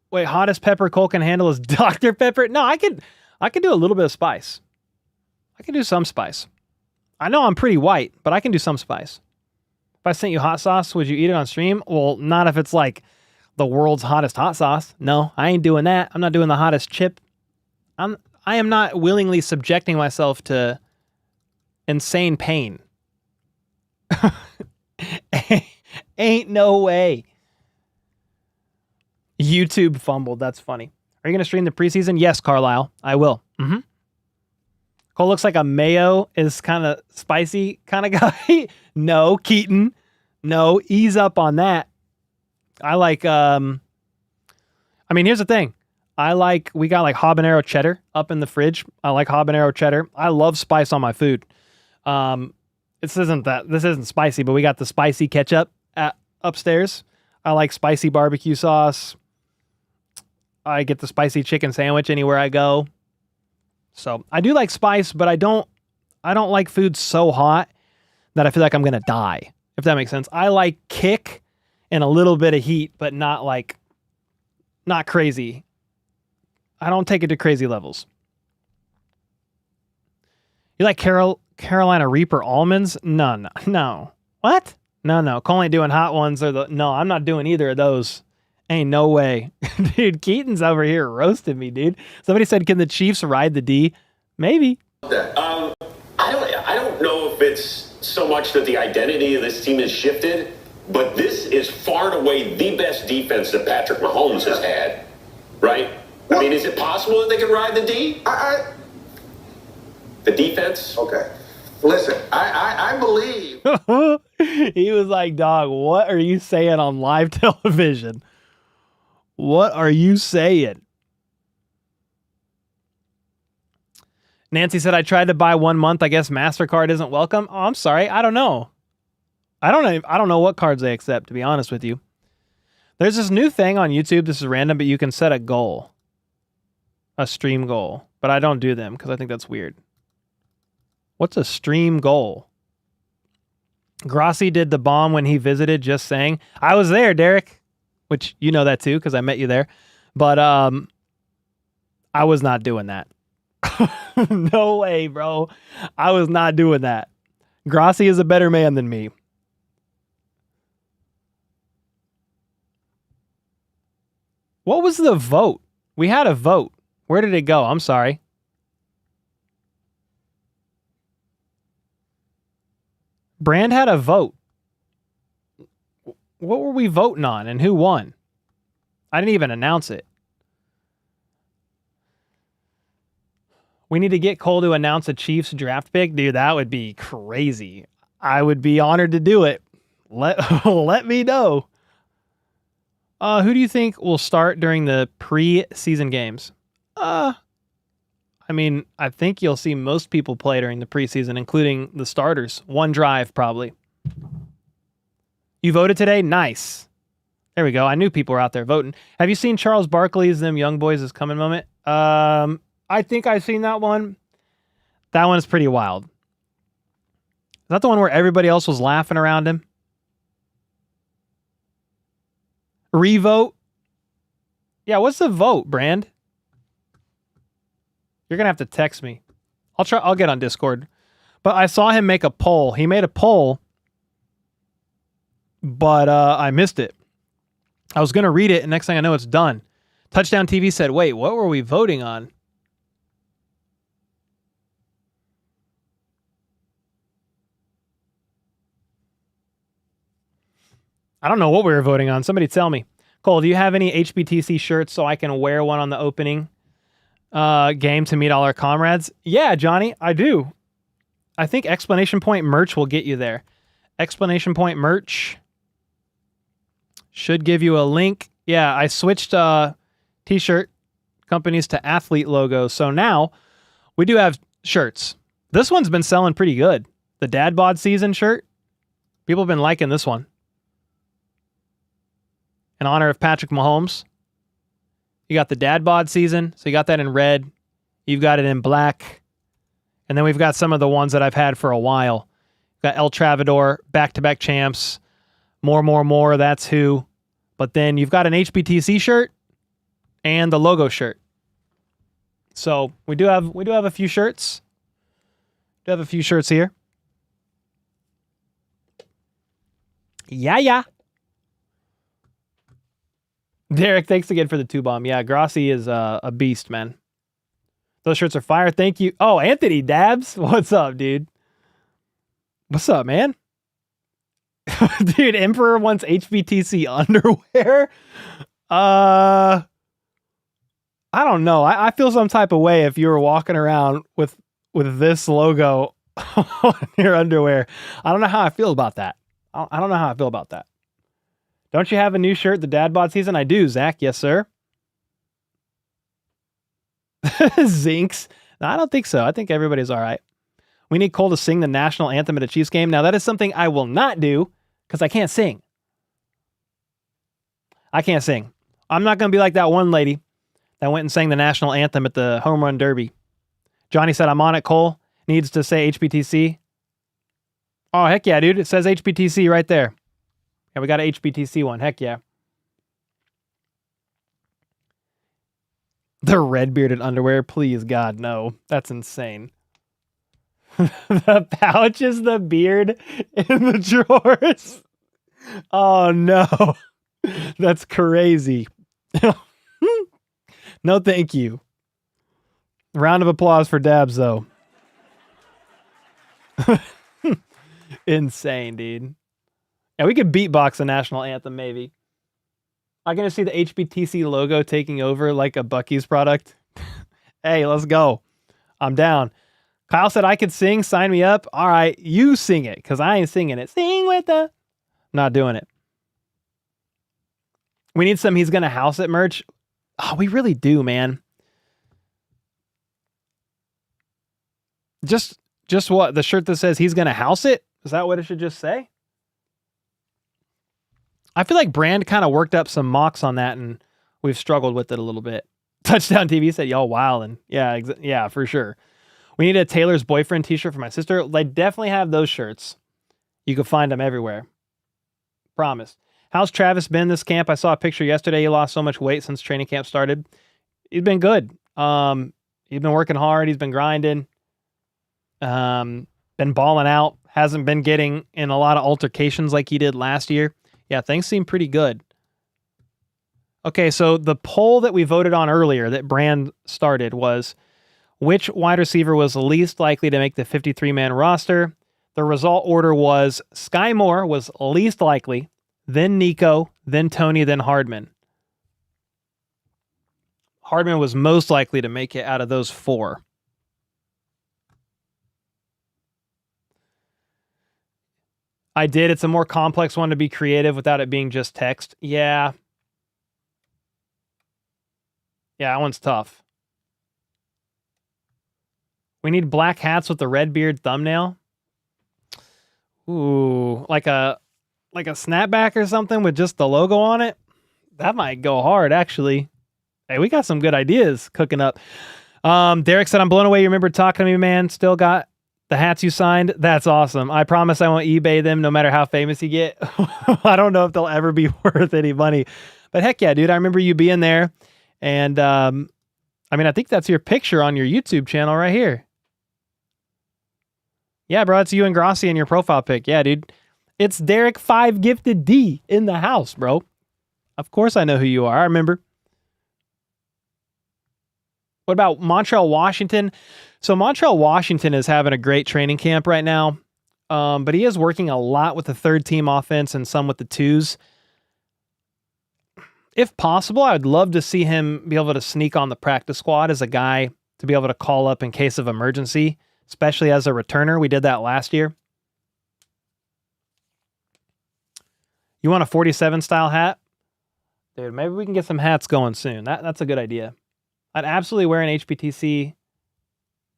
Wait, hottest pepper Cole can handle is Dr. Pepper? No, I could do a little bit of spice. I can do some spice. I know I'm pretty white, but I can do some spice. If I sent you hot sauce, would you eat it on stream? Well, not if it's like the world's hottest hot sauce. No, I ain't doing that. I'm not doing the hottest chip. I am not willingly subjecting myself to insane pain. Ain't no way. YouTube fumbled. That's funny. Are you going to stream the preseason? Yes, Carlisle. I will. Mm-hmm. Cole looks like a mayo is kind of spicy kind of guy. No, Keaton. No, ease up on that. I like, here's the thing. We got like habanero cheddar up in the fridge. I like habanero cheddar. I love spice on my food. This isn't spicy, but we got the spicy ketchup upstairs. I like spicy barbecue sauce. I get the spicy chicken sandwich anywhere I go. So I do like spice, but I don't like food so hot that I feel like I'm going to die, if that makes sense. I like kick and a little bit of heat, but not crazy. I don't take it to crazy levels. You like Carolina Reaper almonds? No. What? No. Cole ain't doing hot ones no, I'm not doing either of those. Ain't no way. Dude, Keaton's over here roasting me, dude. Somebody said, can the Chiefs ride the D? Maybe. I don't know if it's so much that the identity of this team has shifted, but this is far and away the best defense that Patrick Mahomes has had, right? Well, is it possible that they can ride the D? The defense? Okay. Listen, I believe. He was like, dog, what are you saying on live television? What are you saying? Nancy said, I tried to buy 1 month. I guess MasterCard isn't welcome. Oh, I'm sorry. I don't know. I don't know what cards they accept, to be honest with you. There's this new thing on YouTube. This is random, but you can set a goal. A stream goal. But I don't do them because I think that's weird. What's a stream goal? Grossi did the bomb when he visited, just saying. I was there, Derek. Which you know that too, because I met you there. But I was not doing that. No way, bro. I was not doing that. Grossi is a better man than me. What was the vote? We had a vote. Where did it go? I'm sorry. Brand had a vote. What were we voting on and who won? I didn't even announce it. We need to get Cole to announce a Chiefs draft pick. Dude, that would be crazy. I would be honored to do it. Let me know. Who do you think will start during the preseason games? I think you'll see most people play during the preseason, including the starters. One drive, probably. You voted today? Nice. There we go. I knew people were out there voting. Have you seen Charles Barkley's Them Young Boys Is Coming moment? I think I've seen that one. That one is pretty wild. Is that the one where everybody else was laughing around him? Revote? Yeah, what's the vote, Brand? You're gonna have to text me. I'll get on Discord. But I saw him make a poll. He made a poll, but I missed it. I was gonna read it, and next thing I know, it's done. Touchdown TV said, wait, what were we voting on? I don't know what we were voting on. Somebody tell me. Cole, do you have any HBTC shirts so I can wear one on the opening game to meet all our comrades? Yeah, Johnny, I do. I think Explanation Point merch will get you there. Explanation Point merch should give you a link. Yeah, I switched t-shirt companies to athlete logos. So now we do have shirts. This one's been selling pretty good. The Dad Bod season shirt. People have been liking this one. In honor of Patrick Mahomes. You got the Dad Bod season, so you got that in red. You've got it in black. And then we've got some of the ones that I've had for a while. Got El Travador, back-to-back champs, more, that's who. But then you've got an HBTC shirt and the logo shirt. So we do have a few shirts. We do have a few shirts here. Yeah. Derek, thanks again for the 2-bomb. Yeah, Grossi is a beast, man. Those shirts are fire. Thank you. Oh, Anthony Dabs. What's up, dude? What's up, man? Dude, Emperor wants HBTC underwear. I don't know. I feel some type of way if you were walking around with this logo on your underwear. I don't know how I feel about that. I don't know how I feel about that. Don't you have a new shirt, the Dad Bod season? I do, Zach. Yes, sir. Zinks. No, I don't think so. I think everybody's all right. We need Cole to sing the national anthem at a Chiefs game. Now, that is something I will not do because I can't sing. I can't sing. I'm not going to be like that one lady that went and sang the national anthem at the Home Run Derby. Johnny said, I'm on it, Cole. Needs to say HBTC. Oh, heck yeah, dude. It says HBTC right there. Yeah, we got an HBTC one. Heck yeah. The red bearded underwear. Please, God, no. That's insane. The pouch is the beard in the drawers. Oh, no. That's crazy. No, thank you. Round of applause for Dabs, though. Insane, dude. Yeah, we could beatbox the national anthem, maybe. I'm going to see the HBTC logo taking over like a Buc-ee's product. Hey, let's go. I'm down. Kyle said I could sing. Sign me up. All right, you sing it because I ain't singing it. Sing with the... Not doing it. We need some He's Gonna House It merch. Oh, we really do, man. Just what? The shirt that says He's Gonna House It? Is that what it should just say? I feel like Brand kind of worked up some mocks on that, and we've struggled with it a little bit. Touchdown TV said, y'all wildin'. Yeah, yeah, for sure. We need a Taylor's Boyfriend t-shirt for my sister. They definitely have those shirts. You can find them everywhere. Promise. How's Travis been this camp? I saw a picture yesterday. He lost so much weight since training camp started. He's been good. He's been working hard. He's been grinding. Been balling out. Hasn't been getting in a lot of altercations like he did last year. Yeah, things seem pretty good. Okay, so the poll that we voted on earlier that Brand started was which wide receiver was least likely to make the 53-man roster. The result order was Sky Moore was least likely, then Nico, then Toney, then Hardman. Hardman was most likely to make it out of those four. I did. It's a more complex one to be creative without it being just text. Yeah. Yeah, that one's tough. We need black hats with the red beard thumbnail. Ooh, like a snapback or something with just the logo on it. That might go hard, actually. Hey, we got some good ideas cooking up. Derek said, I'm blown away. You remember talking to me, man. Still got the hats you signed. That's awesome. I promise I won't eBay them no matter how famous you get. I don't know if they'll ever be worth any money. But heck yeah, dude. I remember you being there And I mean, I think that's your picture on your YouTube channel right here. Yeah, bro, it's you and Grossi in your profile pic. Yeah, dude. It's Derek 5 Gifted D in the house, bro. Of course I know who you are. I remember. What about Montreal, Washington? So Montreal, Washington is having a great training camp right now. But he is working a lot with the third team offense and some with the twos. If possible, I would love to see him be able to sneak on the practice squad as a guy to be able to call up in case of emergency, especially as a returner. We did that last year. You want a 47 style hat? Dude, maybe we can get some hats going soon. That's a good idea. I'd absolutely wear an HBTC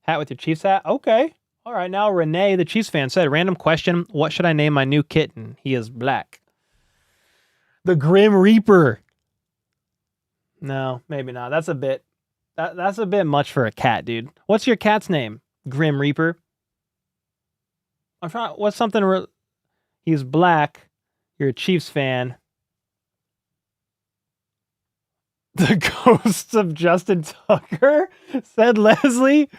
hat with your Chiefs hat. Okay. All right. Now, Renee, the Chiefs fan, said, random question. What should I name my new kitten? He is black. The Grim Reaper. No, maybe not. That's a bit much for a cat, dude. What's your cat's name? Grim Reaper. I'm trying. What's something? He's black. You're a Chiefs fan. The ghosts of Justin Tucker, said Leslie.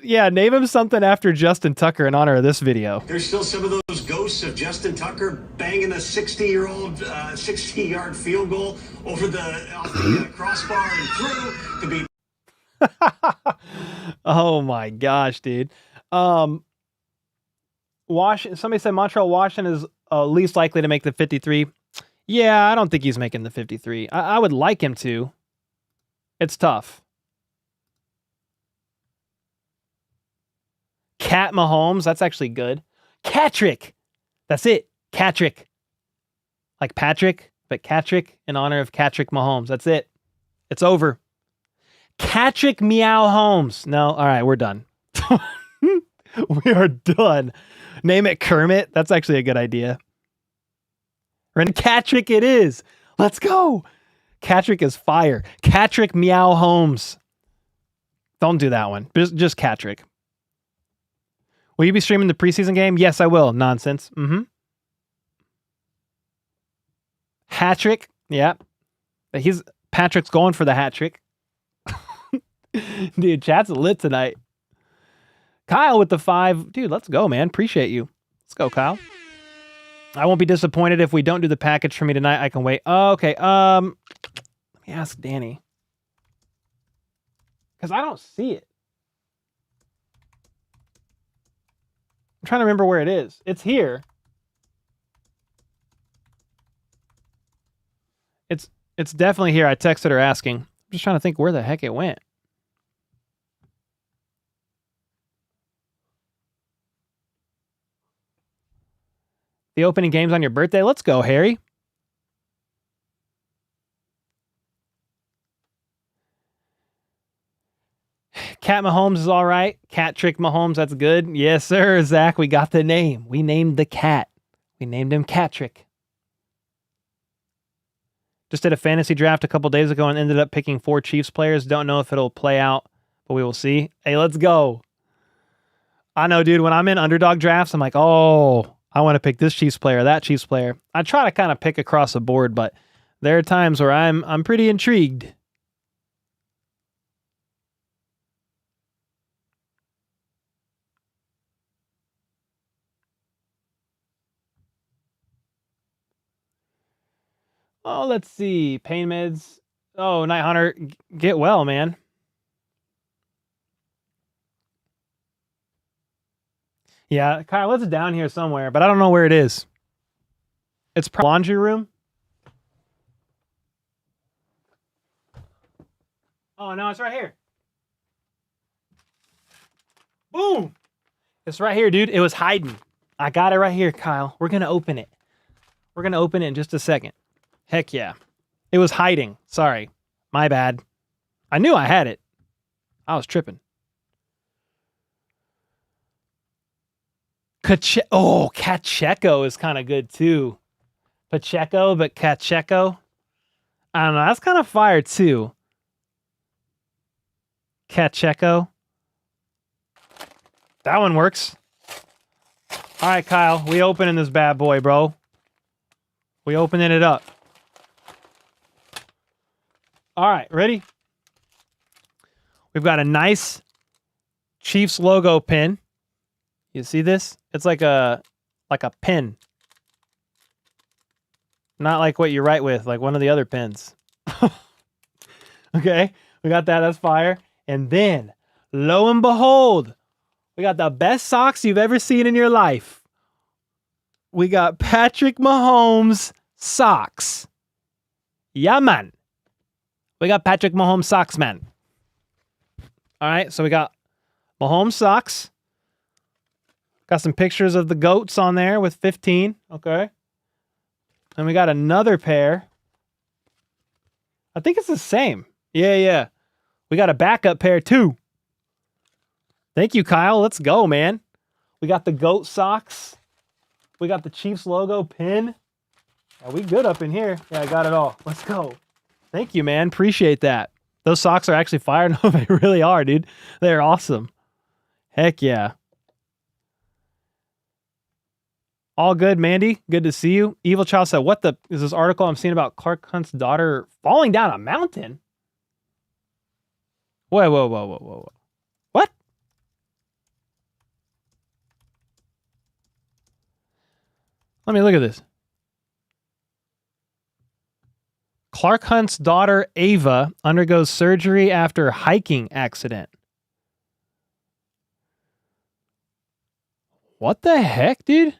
Yeah, name him something after Justin Tucker in honor of this video. There's still some of those ghosts of Justin Tucker banging a 60-year-old 60-yard field goal off the crossbar and through to be. Oh my gosh, dude. Somebody said Montreal, Washington is least likely to make the 53. Yeah, I don't think he's making the 53. I would like him to. It's tough. Cat Mahomes, that's actually good. Catrick. That's it. Catrick. Like Patrick, but Catrick in honor of Catrick Mahomes. That's it. It's over. Catrick Meow Holmes. No, all right, we're done. We are done. Name it Kermit. That's actually a good idea. And Catrick it is. Let's go. Catrick is fire. Catrick Meow Holmes. Don't do that one. Just Catrick. Will you be streaming the preseason game? Yes, I will. Nonsense. Hat-trick. Yeah. Patrick's going for the hat trick. Dude, chat's lit tonight. Kyle with the 5. Dude, let's go, man. Appreciate you. Let's go, Kyle. I won't be disappointed if we don't do the package for me tonight. I can wait. Oh, okay. Let me ask Danny. Because I don't see it. I'm trying to remember where it is. It's here. It's definitely here. I texted her asking. I'm just trying to think where the heck it went. The opening game's on your birthday. Let's go, Harry. Cat Mahomes is all right. Cat Trick Mahomes, that's good. Yes, sir, Zach. We got the name. We named the cat. We named him Cat Trick. Just did a fantasy draft a couple days ago and ended up picking 4 Chiefs players. Don't know if it'll play out, but we will see. Hey, let's go. I know, dude. When I'm in underdog drafts, I'm like, oh, I want to pick this Chiefs player, that Chiefs player. I try to kind of pick across the board, but there are times where I'm pretty intrigued. Oh, let's see. Pain meds. Oh, Night Hunter, get well, man. Yeah, Kyle, it's down here somewhere, but I don't know where it is. It's laundry room. Oh, no, it's right here. Boom. It's right here, dude. It was hiding. I got it right here, Kyle. We're going to open it. We're going to open it in just a second. Heck yeah. It was hiding. Sorry. My bad. I knew I had it. I was tripping. Pacheco is kind of good too. Pacheco, but Pacheco. I don't know. That's kind of fire too. Pacheco. That one works. All right, Kyle. We opening this bad boy, bro. We opening it up. All right, ready? We've got a nice Chiefs logo pin. You see this? It's like a pin. Not like what you write with, like one of the other pins. Okay, we got that. That's fire. And then, lo and behold, we got the best socks you've ever seen in your life. We got Patrick Mahomes socks. Yeah, man. We got Patrick Mahomes socks, man. All right, so we got Mahomes socks. Got some pictures of the goats on there with 15. Okay. And we got another pair. I think it's the same. Yeah. We got a backup pair too. Thank you, Kyle. Let's go, man. We got the goat socks. We got the Chiefs logo pin. Are we good up in here? Yeah, I got it all. Let's go. Thank you, man. Appreciate that. Those socks are actually fire. No, they really are, dude. They're awesome. Heck yeah. All good, Mandy. Good to see you. Evil Child said, what the is this article I'm seeing about Clark Hunt's daughter falling down a mountain? Whoa. What? Let me look at this. Clark Hunt's daughter, Ava, undergoes surgery after hiking accident. What the heck, dude?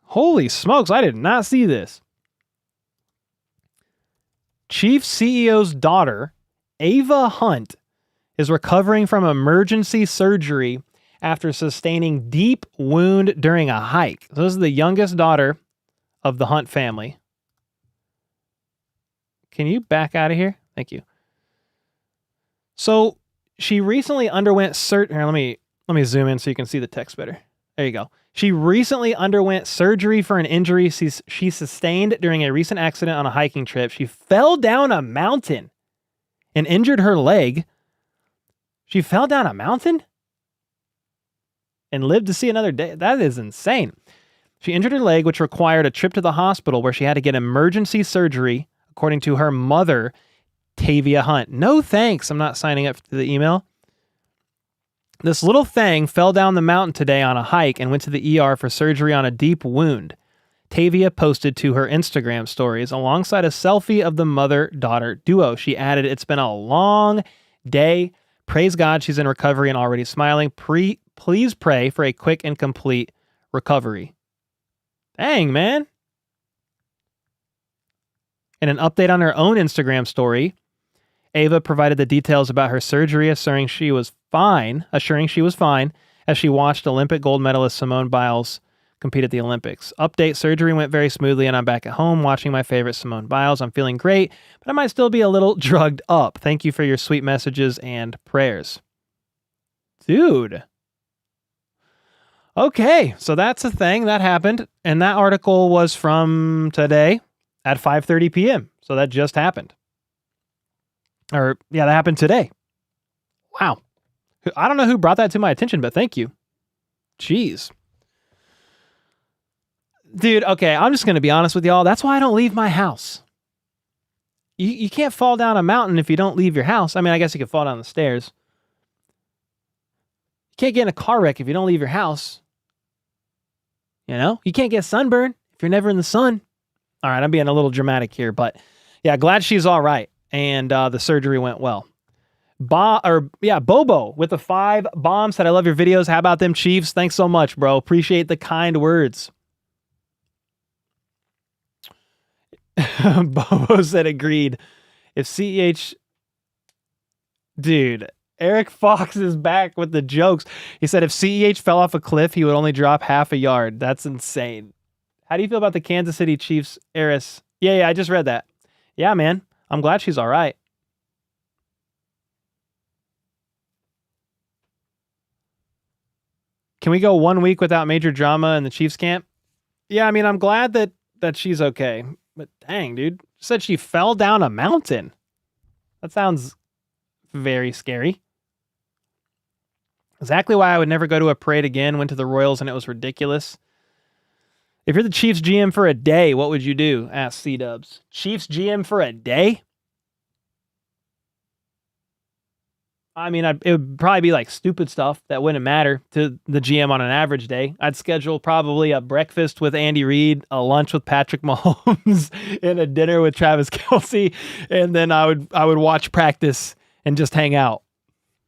Holy smokes, I did not see this. Chief CEO's daughter, Ava Hunt, is recovering from emergency surgery after sustaining deep wound during a hike. This is the youngest daughter of the Hunt family. Can you back out of here? Thank you. So she recently underwent Here, let me zoom in so you can see the text better. There you go. She recently underwent surgery for an injury she sustained during a recent accident on a hiking trip. She fell down a mountain and injured her leg. She fell down a mountain and lived to see another day. That is insane. She injured her leg, which required a trip to the hospital where she had to get emergency surgery, according to her mother, Tavia Hunt. No thanks. I'm not signing up to the email. This little thing fell down the mountain today on a hike and went to the ER for surgery on a deep wound. Tavia posted to her Instagram stories alongside a selfie of the mother-daughter duo. She added, "It's been a long day. Praise God she's in recovery and already smiling. Please pray for a quick and complete recovery." Dang, man. In an update on her own Instagram story, Ava provided the details about her surgery, assuring she was fine as she watched Olympic gold medalist Simone Biles compete at the Olympics. Update: surgery went very smoothly and I'm back at home watching my favorite Simone Biles. I'm feeling great, but I might still be a little drugged up. Thank you for your sweet messages and prayers. Dude. Okay, so that's a thing that happened, and that article was from today at 5:30 p.m. So that just happened. That happened today. Wow. I don't know who brought that to my attention, but thank you. Jeez. Dude, okay, I'm just going to be honest with y'all. That's why I don't leave my house. You can't fall down a mountain if you don't leave your house. I mean, I guess you could fall down the stairs. You can't get in a car wreck if you don't leave your house. You know? You can't get sunburned if you're never in the sun. All right, I'm being a little dramatic here, but yeah, glad she's all right. And the surgery went well. Bobo with the 5 bombs said, "I love your videos. How about them Chiefs? Thanks so much, bro. Appreciate the kind words." Bobo said, "Agreed. If CEH..." Dude, Eric Fox is back with the jokes. He said, "If CEH fell off a cliff, he would only drop half a yard." That's insane. How do you feel about the Kansas City Chiefs heiress? Yeah, I just read that. Yeah, man. I'm glad she's all right. Can we go 1 week without major drama in the Chiefs camp? Yeah, I mean, I'm glad that she's okay. But dang, dude. She said she fell down a mountain. That sounds very scary. Exactly why I would never go to a parade again. Went to the Royals and it was ridiculous. If you're the Chiefs GM for a day, what would you do? Asked C-Dubs. Chiefs GM for a day? I mean, it would probably be like stupid stuff that wouldn't matter to the GM on an average day. I'd schedule probably a breakfast with Andy Reid, a lunch with Patrick Mahomes, and a dinner with Travis Kelce, and then I would watch practice and just hang out.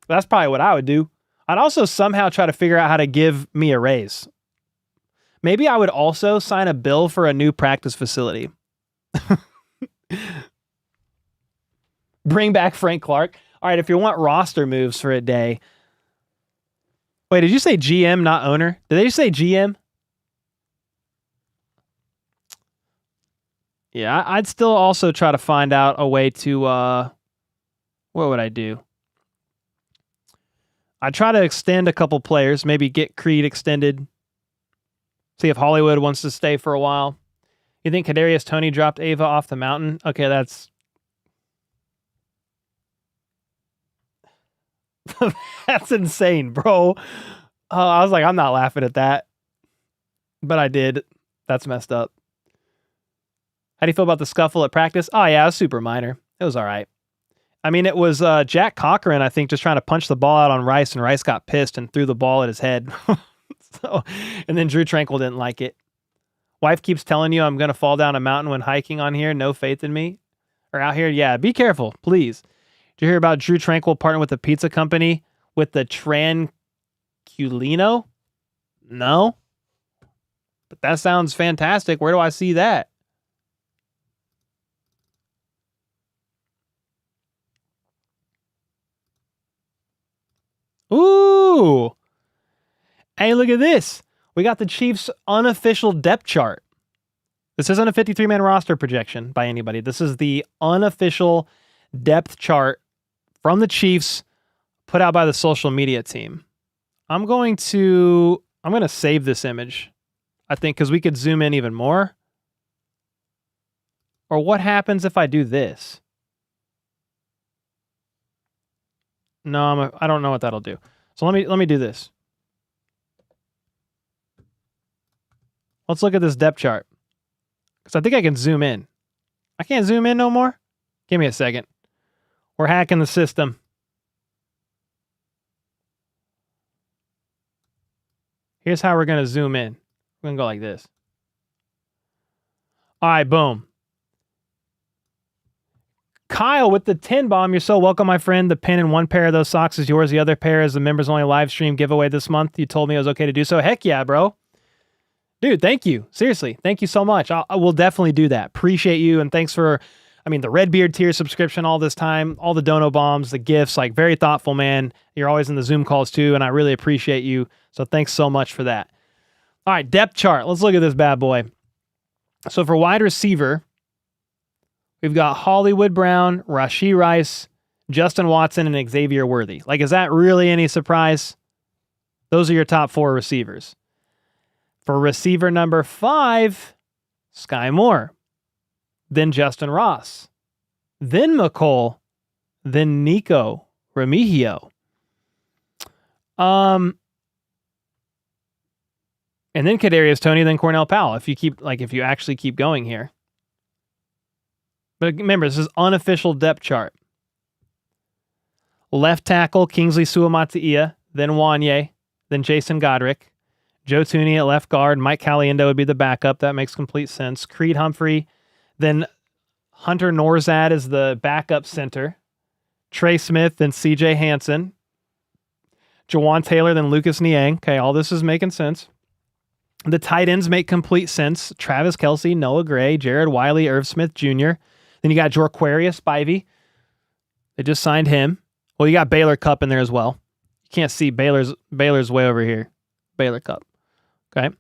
That's probably what I would do. I'd also somehow try to figure out how to give me a raise. Maybe I would also sign a bill for a new practice facility. Bring back Frank Clark. All right, if you want roster moves for a day. Wait, did you say GM, not owner? Did they just say GM? Yeah, I'd still also try to find out a way to, what would I do? I'd try to extend a couple players, maybe get Creed extended. See if Hollywood wants to stay for a while. You think Cadarius Toney dropped Ava off the mountain? Okay, that's that's insane, bro. I was like, I'm not laughing at that. But I did. That's messed up. How do you feel about the scuffle at practice? Oh, yeah, it was super minor. It was all right. I mean, it was Jack Cochran, I think, just trying to punch the ball out on Rice, and Rice got pissed and threw the ball at his head. And then Drew Tranquil didn't like it. Wife keeps telling you I'm going to fall down a mountain when hiking on here. No faith in me. Or out here. Yeah, be careful, please. Did you hear about Drew Tranquil partnering with the pizza company with the Tranquilino? No. But that sounds fantastic. Where do I see that? Ooh. Hey, look at this. We got the Chiefs' unofficial depth chart. This isn't a 53-man roster projection by anybody. This is the unofficial depth chart from the Chiefs put out by the social media team. I'm going to save this image, I think, because we could zoom in even more. Or what happens if I do this? No, I don't know what that'll do. So let me do this. Let's look at this depth chart. Because I think I can zoom in. I can't zoom in no more? Give me a second. We're hacking the system. Here's how we're going to zoom in. We're going to go like this. All right, boom. Kyle with the 10 bomb. You're so welcome, my friend. The pin in one pair of those socks is yours. The other pair is the members only live stream giveaway this month. You told me it was okay to do so. Heck yeah, bro. Dude, thank you. Seriously, thank you so much. I will definitely do that. Appreciate you, and thanks for, the Redbeard tier subscription all this time, all the dono bombs, the gifts, like very thoughtful, man. You're always in the Zoom calls too, and I really appreciate you. So thanks so much for that. All right, depth chart. Let's look at this bad boy. So for wide receiver, we've got Hollywood Brown, Rashee Rice, Justin Watson, and Xavier Worthy. Like, is that really any surprise? Those are your top 4 receivers. For receiver number 5, Sky Moore, then Justin Ross, then McCole, then Nico Remigio. And then Cadarius Toney, then Cornell Powell. If you actually keep going here. But remember, this is unofficial depth chart. Left tackle, Kingsley Suamataia, then Wanye, then Jason Godric. Joe Tooney at left guard. Mike Caliendo would be the backup. That makes complete sense. Creed Humphrey. Then Hunter Norzad is the backup center. Trey Smith, then CJ Hansen. Jawan Taylor, then Lucas Niang. Okay, all this is making sense. The tight ends make complete sense. Travis Kelce, Noah Gray, Jared Wiley, Irv Smith Jr. Then you got Jorquarius Spivey. They just signed him. Well, you got Baylor Cup in there as well. You can't see Baylor's way over here. Baylor Cup. Okay.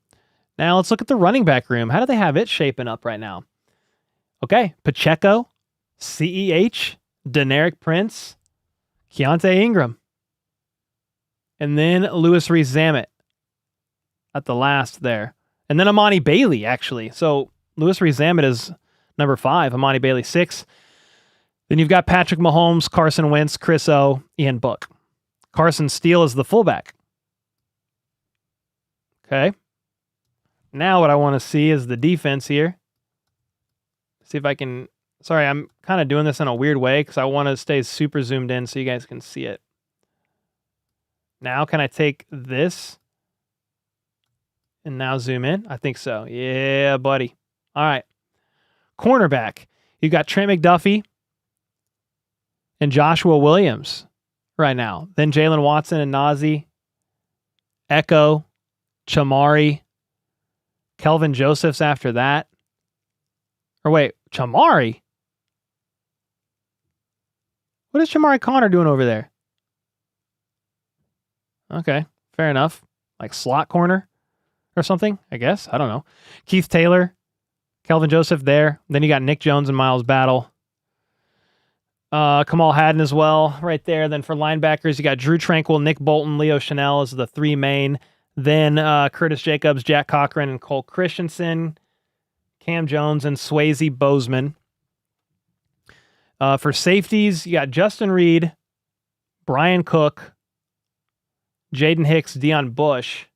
Now let's look at the running back room. How do they have it shaping up right now? Okay. Pacheco, CEH, Deneric Prince, Keontae Ingram, and then Louis Rees-Zammit at the last there. And then Amani Bailey, actually. So Louis Rees-Zammit is number 5, Amani Bailey 6. Then you've got Patrick Mahomes, Carson Wentz, Chris O, Ian Book. Carson Steele is the fullback. Okay. Now what I want to see is the defense here. See if I can... Sorry, I'm kind of doing this in a weird way because I want to stay super zoomed in so you guys can see it. Now can I take this and now zoom in? I think so. Yeah, buddy. All right. Cornerback. You got Trent McDuffie and Joshua Williams right now. Then Jalen Watson and Nazi, Echo, Chamari, Kelvin Joseph's after that. Or wait, Chamari? What is Chamari Connor doing over there? Okay, fair enough. Like slot corner or something, I guess. I don't know. Keith Taylor, Kelvin Joseph there. Then you got Nick Jones and Miles Battle. Kamal Haddon as well, right there. Then for linebackers, you got Drew Tranquil, Nick Bolton, Leo Chanel as the three main. Then Curtis Jacobs, Jack Cochran, and Cole Christensen. Cam Jones and Swayze Bozeman. For safeties, you got Justin Reed, Brian Cook, Jaden Hicks, Deion Bush,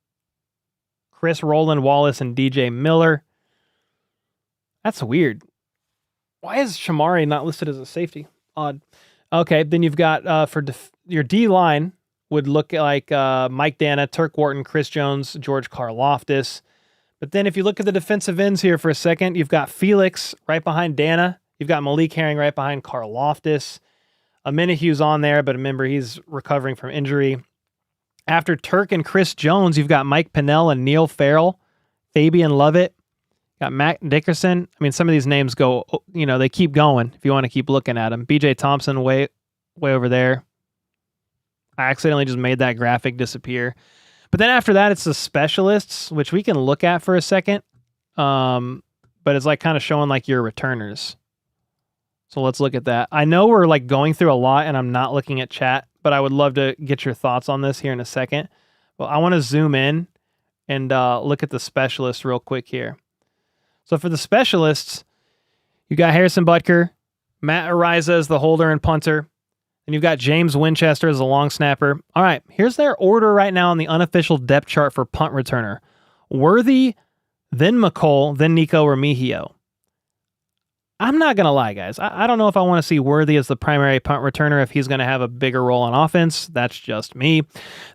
Chris Rowland Wallace, and DJ Miller. That's weird. Why is Chamari not listed as a safety? Odd. Okay, then you've got for your D-line would look like Mike Dana, Turk Wharton, Chris Jones, George Karlaftis. But then if you look at the defensive ends here for a second, you've got Felix right behind Dana. You've got Malik Herring right behind Karlaftis. Amenahu's on there, but remember, he's recovering from injury. After Turk and Chris Jones, you've got Mike Pinnell and Neil Farrell, Fabian Lovett, got Matt Dickerson. I mean, some of these names go, they keep going if you want to keep looking at them. BJ Thompson way over there. I accidentally just made that graphic disappear. But then after that, it's the specialists, which we can look at for a second. But it's like kind of showing like your returners. So let's look at that. I know we're like going through a lot and I'm not looking at chat, but I would love to get your thoughts on this here in a second. Well, I want to zoom in and look at the specialists real quick here. So for the specialists, you got Harrison Butker, Matt Ariza as the holder and punter, and you've got James Winchester as the long snapper. All right, here's their order right now on the unofficial depth chart for punt returner. Worthy, then McColl, then Nico Remigio. I'm not going to lie, guys. I don't know if I want to see Worthy as the primary punt returner if he's going to have a bigger role on offense. That's just me.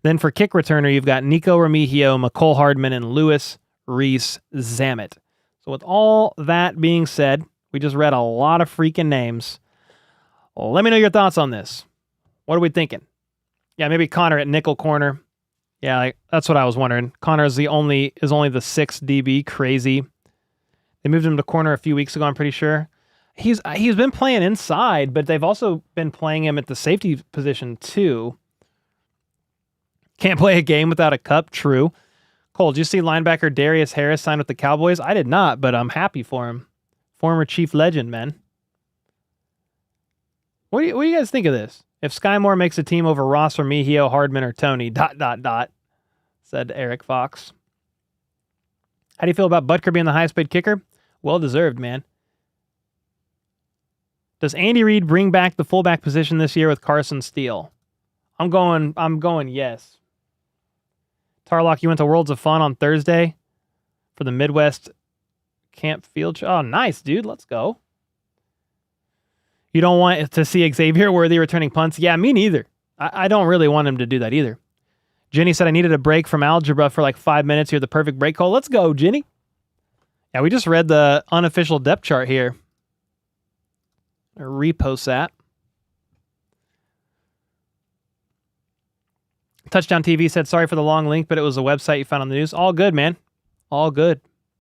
Then for kick returner, you've got Nico Remigio, McCole Hardman, and Lewis Rees-Zammit. So with all that being said, we just read a lot of freaking names. Let me know your thoughts on this. What are we thinking? Yeah, maybe Connor at nickel corner. Yeah, that's what I was wondering. Connor is only the 6th DB. Crazy. They moved him to corner a few weeks ago, I'm pretty sure. He's been playing inside, but they've also been playing him at the safety position too. Can't play a game without a cup. True. Cole, did you see linebacker Darius Harris sign with the Cowboys? I did not, but I'm happy for him. Former Chief legend, man. What do you guys think of this? If Sky Moore makes a team over Ross or Mejio, Hardman, or Toney, ... said Eric Fox. How do you feel about Butker being the highest paid kicker? Well deserved, man. Does Andy Reid bring back the fullback position this year with Carson Steele? I'm going yes. Tarlock, you went to Worlds of Fun on Thursday for the Midwest Camp Field Show. Oh, nice, dude. Let's go. You don't want to see Xavier Worthy returning punts? Yeah, me neither. I don't really want him to do that either. Jenny said I needed a break from algebra for like 5 minutes. You're the perfect break call. Let's go, Jenny. Yeah, we just read the unofficial depth chart here. I'll repost that. Touchdown TV said, sorry for the long link, but it was a website you found on the news. All good, man. All good.